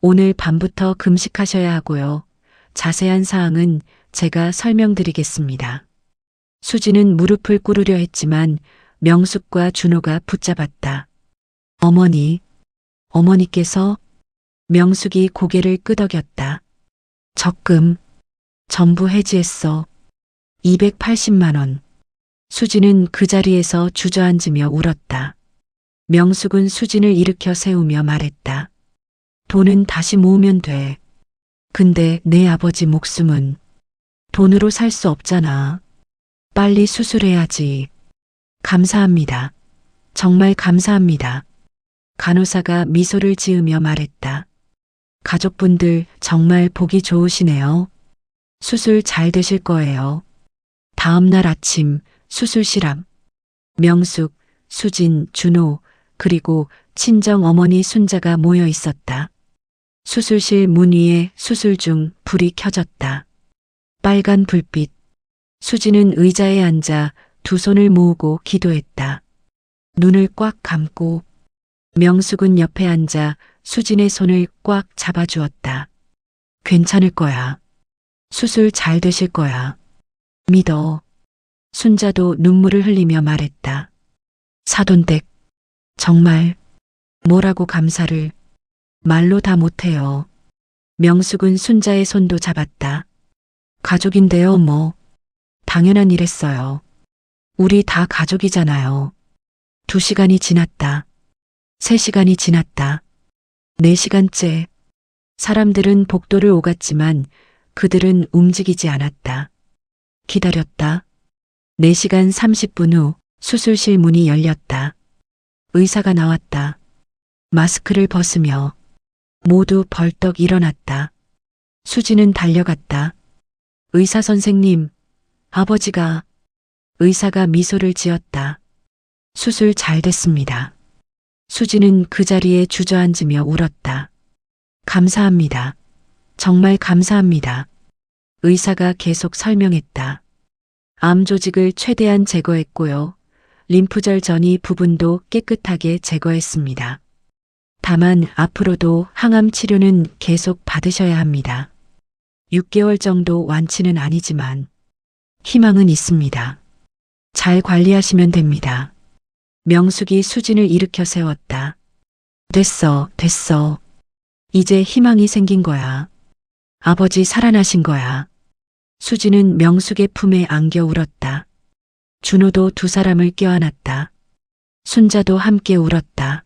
오늘 밤부터 금식하셔야 하고요. 자세한 사항은 제가 설명드리겠습니다. 수지는 무릎을 꿇으려 했지만 명숙과 준호가 붙잡았다. 어머니, 어머니께서 명숙이 고개를 끄덕였다. 적금 전부 해지했어. 280만 원. 수지는 그 자리에서 주저앉으며 울었다. 명숙은 수진을 일으켜 세우며 말했다. 돈은 다시 모으면 돼. 근데 내 아버지 목숨은 돈으로 살 수 없잖아. 빨리 수술해야지. 감사합니다. 정말 감사합니다. 간호사가 미소를 지으며 말했다. 가족분들 정말 보기 좋으시네요. 수술 잘 되실 거예요. 다음 날 아침 수술실 앞 명숙, 수진, 준호, 그리고 친정 어머니 순자가 모여 있었다. 수술실 문 위에 수술 중 불이 켜졌다. 빨간 불빛. 수진은 의자에 앉아 두 손을 모으고 기도했다. 눈을 꽉 감고 명숙은 옆에 앉아 수진의 손을 꽉 잡아주었다. 괜찮을 거야. 수술 잘 되실 거야. 믿어. 순자도 눈물을 흘리며 말했다. 사돈댁, 정말 뭐라고 감사를 말로 다 못해요. 명숙은 순자의 손도 잡았다. 가족인데요, 뭐. 당연한 일했어요. 우리 다 가족이잖아요. 2시간이 지났다. 3시간이 지났다. 4시간째. 사람들은 복도를 오갔지만 그들은 움직이지 않았다. 기다렸다. 4시간 30분 후 수술실 문이 열렸다. 의사가 나왔다. 마스크를 벗으며 모두 벌떡 일어났다. 수지는 달려갔다. 의사 선생님, 아버지가. 의사가 미소를 지었다. 수술 잘 됐습니다. 수지는 그 자리에 주저앉으며 울었다. 감사합니다. 정말 감사합니다. 의사가 계속 설명했다. 암 조직을 최대한 제거했고요. 림프절 전이 부분도 깨끗하게 제거했습니다. 다만 앞으로도 항암 치료는 계속 받으셔야 합니다. 6개월 정도 완치는 아니지만 희망은 있습니다. 잘 관리하시면 됩니다. 명숙이 수진을 일으켜 세웠다. 됐어, 됐어. 이제 희망이 생긴 거야. 아버지 살아나신 거야. 수진은 명숙의 품에 안겨 울었다. 준호도 두 사람을 껴안았다. 순자도 함께 울었다.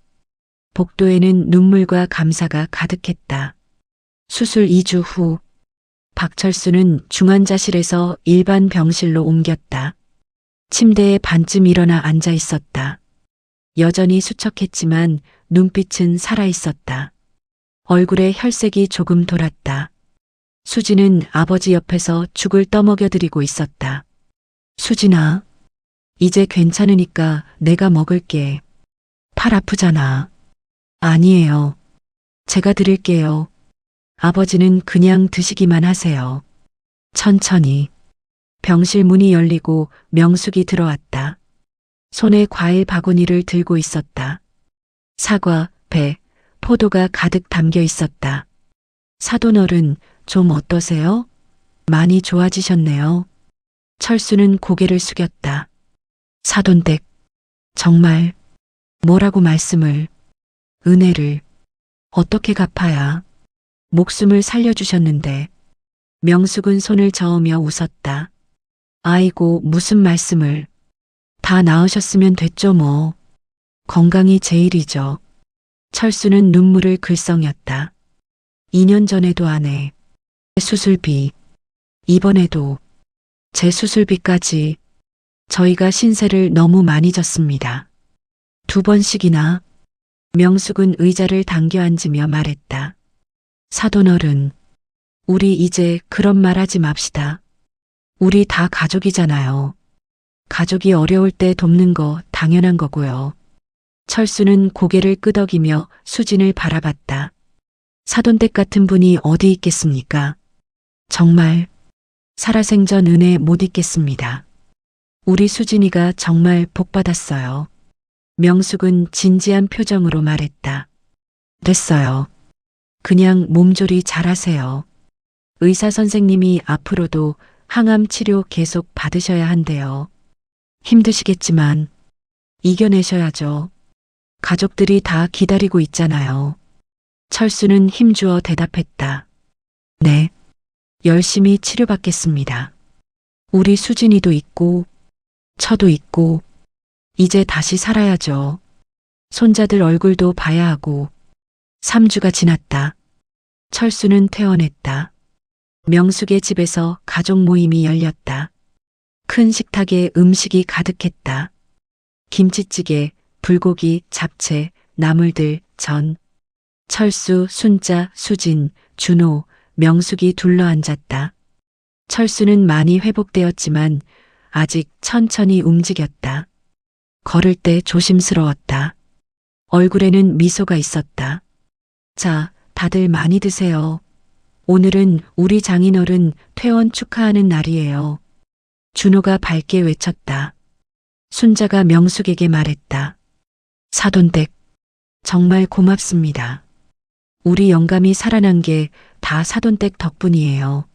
복도에는 눈물과 감사가 가득했다. 수술 2주 후 박철수는 중환자실에서 일반 병실로 옮겼다. 침대에 반쯤 일어나 앉아 있었다. 여전히 수척했지만 눈빛은 살아있었다. 얼굴에 혈색이 조금 돌았다. 수진은 아버지 옆에서 죽을 떠먹여드리고 있었다. 수진아, 이제 괜찮으니까 내가 먹을게. 팔 아프잖아. 아니에요. 제가 드릴게요. 아버지는 그냥 드시기만 하세요. 천천히. 병실 문이 열리고 명숙이 들어왔다. 손에 과일 바구니를 들고 있었다. 사과, 배, 포도가 가득 담겨 있었다. 사돈어른, 좀 어떠세요? 많이 좋아지셨네요. 철수는 고개를 숙였다. 사돈댁, 정말 뭐라고 말씀을, 은혜를 어떻게 갚아야 목숨을 살려주셨는데. 명숙은 손을 저으며 웃었다. 아이고, 무슨 말씀을. 다 나으셨으면 됐죠 뭐. 건강이 제일이죠. 철수는 눈물을 글썽였다. 2년 전에도 아내 수술비, 이번에도 제 수술비까지. 저희가 신세를 너무 많이 졌습니다. 2번씩이나. 명숙은 의자를 당겨 앉으며 말했다. 사돈어른, 우리 이제 그런 말 하지 맙시다. 우리 다 가족이잖아요. 가족이 어려울 때 돕는 거 당연한 거고요. 철수는 고개를 끄덕이며 수진을 바라봤다. 사돈댁 같은 분이 어디 있겠습니까? 정말 살아생전 은혜 못 잊겠습니다. 우리 수진이가 정말 복 받았어요. 명숙은 진지한 표정으로 말했다. 됐어요. 그냥 몸조리 잘하세요. 의사 선생님이 앞으로도 항암 치료 계속 받으셔야 한대요. 힘드시겠지만 이겨내셔야죠. 가족들이 다 기다리고 있잖아요. 철수는 힘주어 대답했다. 네. 열심히 치료받겠습니다. 우리 수진이도 있고, 저도 있고, 이제 다시 살아야죠. 손자들 얼굴도 봐야 하고, 3주가 지났다. 철수는 퇴원했다. 명숙의 집에서 가족 모임이 열렸다. 큰 식탁에 음식이 가득했다. 김치찌개, 불고기, 잡채, 나물들, 전. 철수, 순자, 수진, 준호, 명숙이 둘러앉았다. 철수는 많이 회복되었지만 아직 천천히 움직였다. 걸을 때 조심스러웠다. 얼굴에는 미소가 있었다. 자, 다들 많이 드세요. 오늘은 우리 장인어른 퇴원 축하하는 날이에요. 준호가 밝게 외쳤다. 순자가 명숙에게 말했다. 사돈댁, 정말 고맙습니다. 우리 영감이 살아난 게 다 사돈댁 덕분이에요.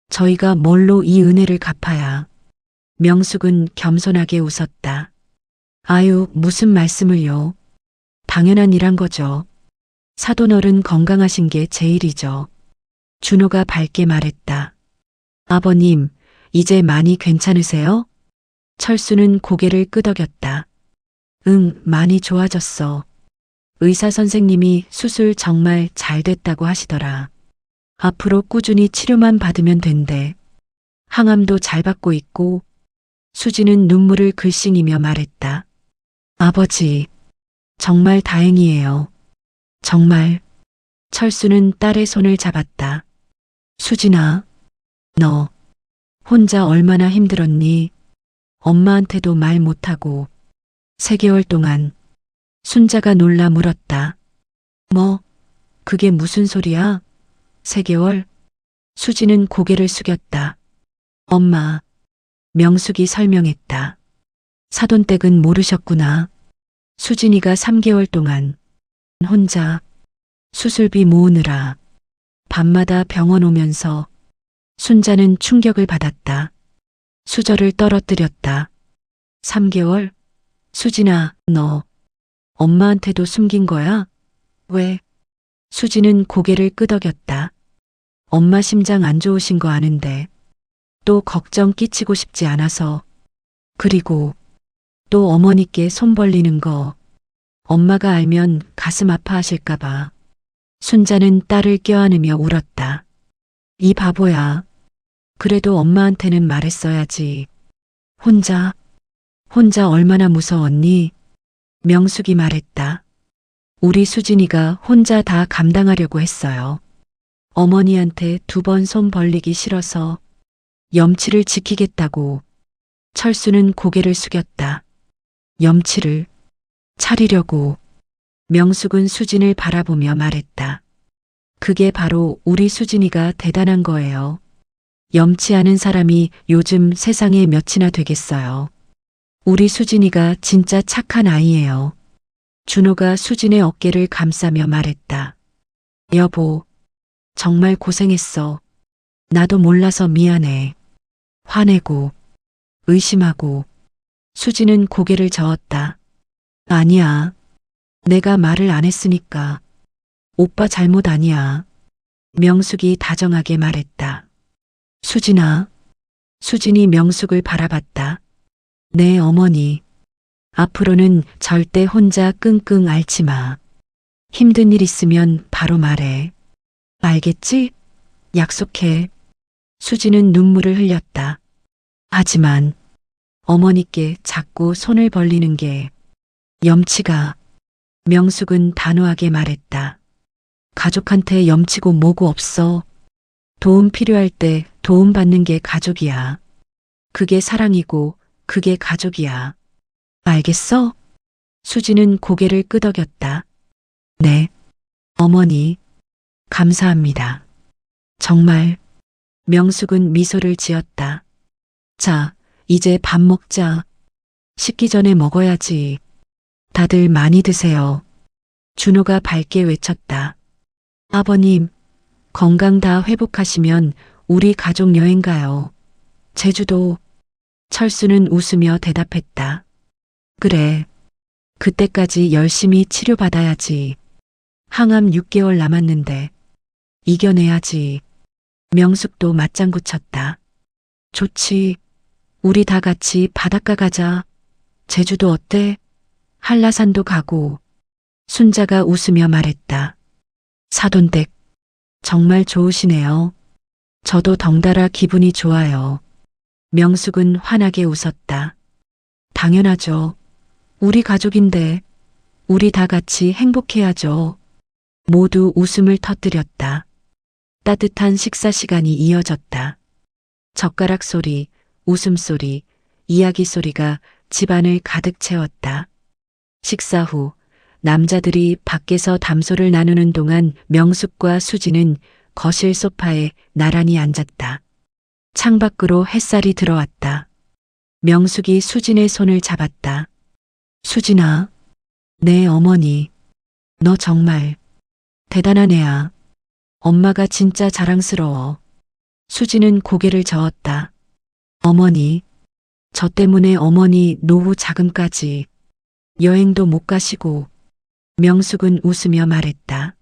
저희가 뭘로 이 은혜를 갚아야. 명숙은 겸손하게 웃었다. 아유, 무슨 말씀을요. 당연한 일한 거죠. 사돈어른 건강하신 게 제일이죠. 준호가 밝게 말했다. 아버님, 이제 많이 괜찮으세요? 철수는 고개를 끄덕였다. 응, 많이 좋아졌어. 의사 선생님이 수술 정말 잘 됐다고 하시더라. 앞으로 꾸준히 치료만 받으면 된대. 항암도 잘 받고 있고. 수지는 눈물을 글썽이며 말했다. 아버지, 정말 다행이에요. 정말. 철수는 딸의 손을 잡았다. 수진아, 너 혼자 얼마나 힘들었니? 엄마한테도 말 못하고 3개월 동안. 순자가 놀라 물었다. 뭐, 그게 무슨 소리야? 3개월? 수지는 고개를 숙였다. 엄마, 명숙이 설명했다. 사돈댁은 모르셨구나. 수진이가 3개월 동안 혼자 수술비 모으느라 밤마다 병원 오면서. 순자는 충격을 받았다. 수저를 떨어뜨렸다. 3개월? 수진아, 너 엄마한테도 숨긴 거야? 왜? 수지는 고개를 끄덕였다. 엄마 심장 안 좋으신 거 아는데 또 걱정 끼치고 싶지 않아서. 그리고 또 어머니께 손 벌리는 거 엄마가 알면 가슴 아파하실까 봐. 순자는 딸을 껴안으며 울었다. 이 바보야. 그래도 엄마한테는 말했어야지. 혼자 얼마나 무서웠니? 명숙이 말했다. 우리 수진이가 혼자 다 감당하려고 했어요. 어머니한테 2번 손 벌리기 싫어서 염치를 지키겠다고. 철수는 고개를 숙였다. 염치를 차리려고. 명숙은 수진을 바라보며 말했다. 그게 바로 우리 수진이가 대단한 거예요. 염치 않은 사람이 요즘 세상에 몇이나 되겠어요. 우리 수진이가 진짜 착한 아이예요. 준호가 수진의 어깨를 감싸며 말했다. 여보, 정말 고생했어. 나도 몰라서 미안해. 화내고, 의심하고. 수진은 고개를 저었다. 아니야. 내가 말을 안 했으니까. 오빠 잘못 아니야. 명숙이 다정하게 말했다. 수진아. 수진이 명숙을 바라봤다. 네, 어머니. 앞으로는 절대 혼자 끙끙 앓지 마. 힘든 일 있으면 바로 말해. 알겠지? 약속해. 수지는 눈물을 흘렸다. 하지만 어머니께 자꾸 손을 벌리는 게 염치가. 명숙은 단호하게 말했다. 가족한테 염치고 뭐고 없어. 도움 필요할 때 도움 받는 게 가족이야. 그게 사랑이고 그게 가족이야. 알겠어? 수지는 고개를 끄덕였다. 네, 어머니, 감사합니다. 정말. 명숙은 미소를 지었다. 자, 이제 밥 먹자. 식기 전에 먹어야지. 다들 많이 드세요. 준호가 밝게 외쳤다. 아버님, 건강 다 회복하시면 우리 가족 여행 가요. 제주도. 철수는 웃으며 대답했다. 그래. 그때까지 열심히 치료받아야지. 항암 6개월 남았는데. 이겨내야지. 명숙도 맞장구 쳤다. 좋지. 우리 다 같이 바닷가 가자. 제주도 어때? 한라산도 가고. 순자가 웃으며 말했다. 사돈댁. 정말 좋으시네요. 저도 덩달아 기분이 좋아요. 명숙은 환하게 웃었다. 당연하죠. 우리 가족인데 우리 다 같이 행복해야죠. 모두 웃음을 터뜨렸다. 따뜻한 식사 시간이 이어졌다. 젓가락 소리, 웃음소리, 이야기 소리가 집안을 가득 채웠다. 식사 후 남자들이 밖에서 담소를 나누는 동안 명숙과 수지는 거실 소파에 나란히 앉았다. 창밖으로 햇살이 들어왔다. 명숙이 수진의 손을 잡았다. 수진아, 내 어머니, 너 정말 대단한 애야. 엄마가 진짜 자랑스러워. 수진은 고개를 저었다. 어머니, 저 때문에 어머니 노후 자금까지 여행도 못 가시고. 명숙은 웃으며 말했다.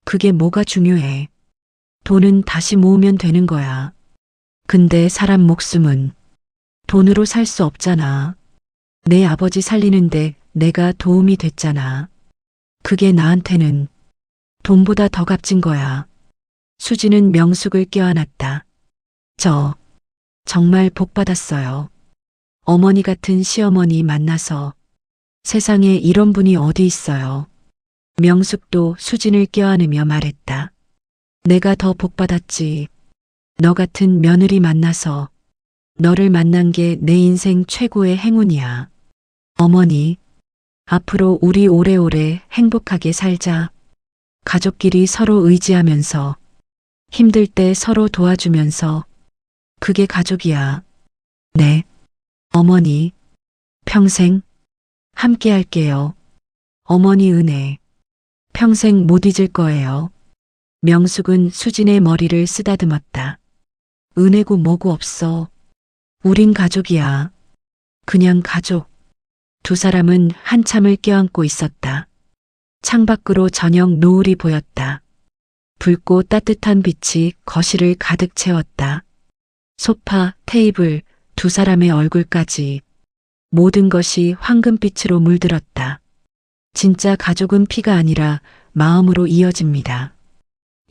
그게 뭐가 중요해. 돈은 다시 모으면 되는 거야. 근데 사람 목숨은 돈으로 살 수 없잖아. 내 아버지 살리는데 내가 도움이 됐잖아. 그게 나한테는 돈보다 더 값진 거야. 수지는 명숙을 껴안았다. 저 정말 복 받았어요. 어머니 같은 시어머니 만나서. 세상에 이런 분이 어디 있어요. 명숙도 수진을 껴안으며 말했다. 내가 더 복 받았지. 너 같은 며느리 만나서. 너를 만난 게 내 인생 최고의 행운이야. 어머니, 앞으로 우리 오래오래 행복하게 살자. 가족끼리 서로 의지하면서, 힘들 때 서로 도와주면서. 그게 가족이야. 네, 어머니, 평생 함께 할게요. 어머니 은혜, 평생 못 잊을 거예요. 명숙은 수진의 머리를 쓰다듬었다. 은혜고 뭐고 없어. 우린 가족이야. 그냥 가족. 두 사람은 한참을 껴안고 있었다. 창밖으로 저녁 노을이 보였다. 붉고 따뜻한 빛이 거실을 가득 채웠다. 소파, 테이블, 두 사람의 얼굴까지. 모든 것이 황금빛으로 물들었다. 진짜 가족은 피가 아니라 마음으로 이어집니다.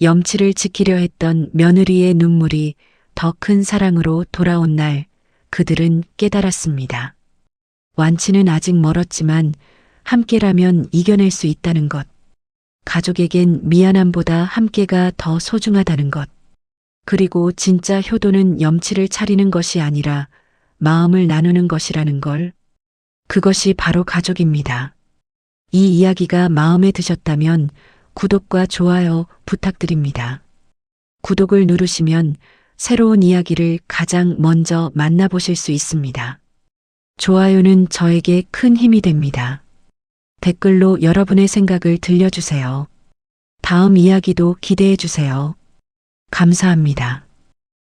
염치를 지키려 했던 며느리의 눈물이 더 큰 사랑으로 돌아온 날 그들은 깨달았습니다. 완치는 아직 멀었지만 함께라면 이겨낼 수 있다는 것. 가족에겐 미안함보다 함께가 더 소중하다는 것. 그리고 진짜 효도는 염치를 차리는 것이 아니라 마음을 나누는 것이라는 걸. 그것이 바로 가족입니다. 이 이야기가 마음에 드셨다면 구독과 좋아요 부탁드립니다. 구독을 누르시면 새로운 이야기를 가장 먼저 만나보실 수 있습니다. 좋아요는 저에게 큰 힘이 됩니다. 댓글로 여러분의 생각을 들려주세요. 다음 이야기도 기대해 주세요. 감사합니다.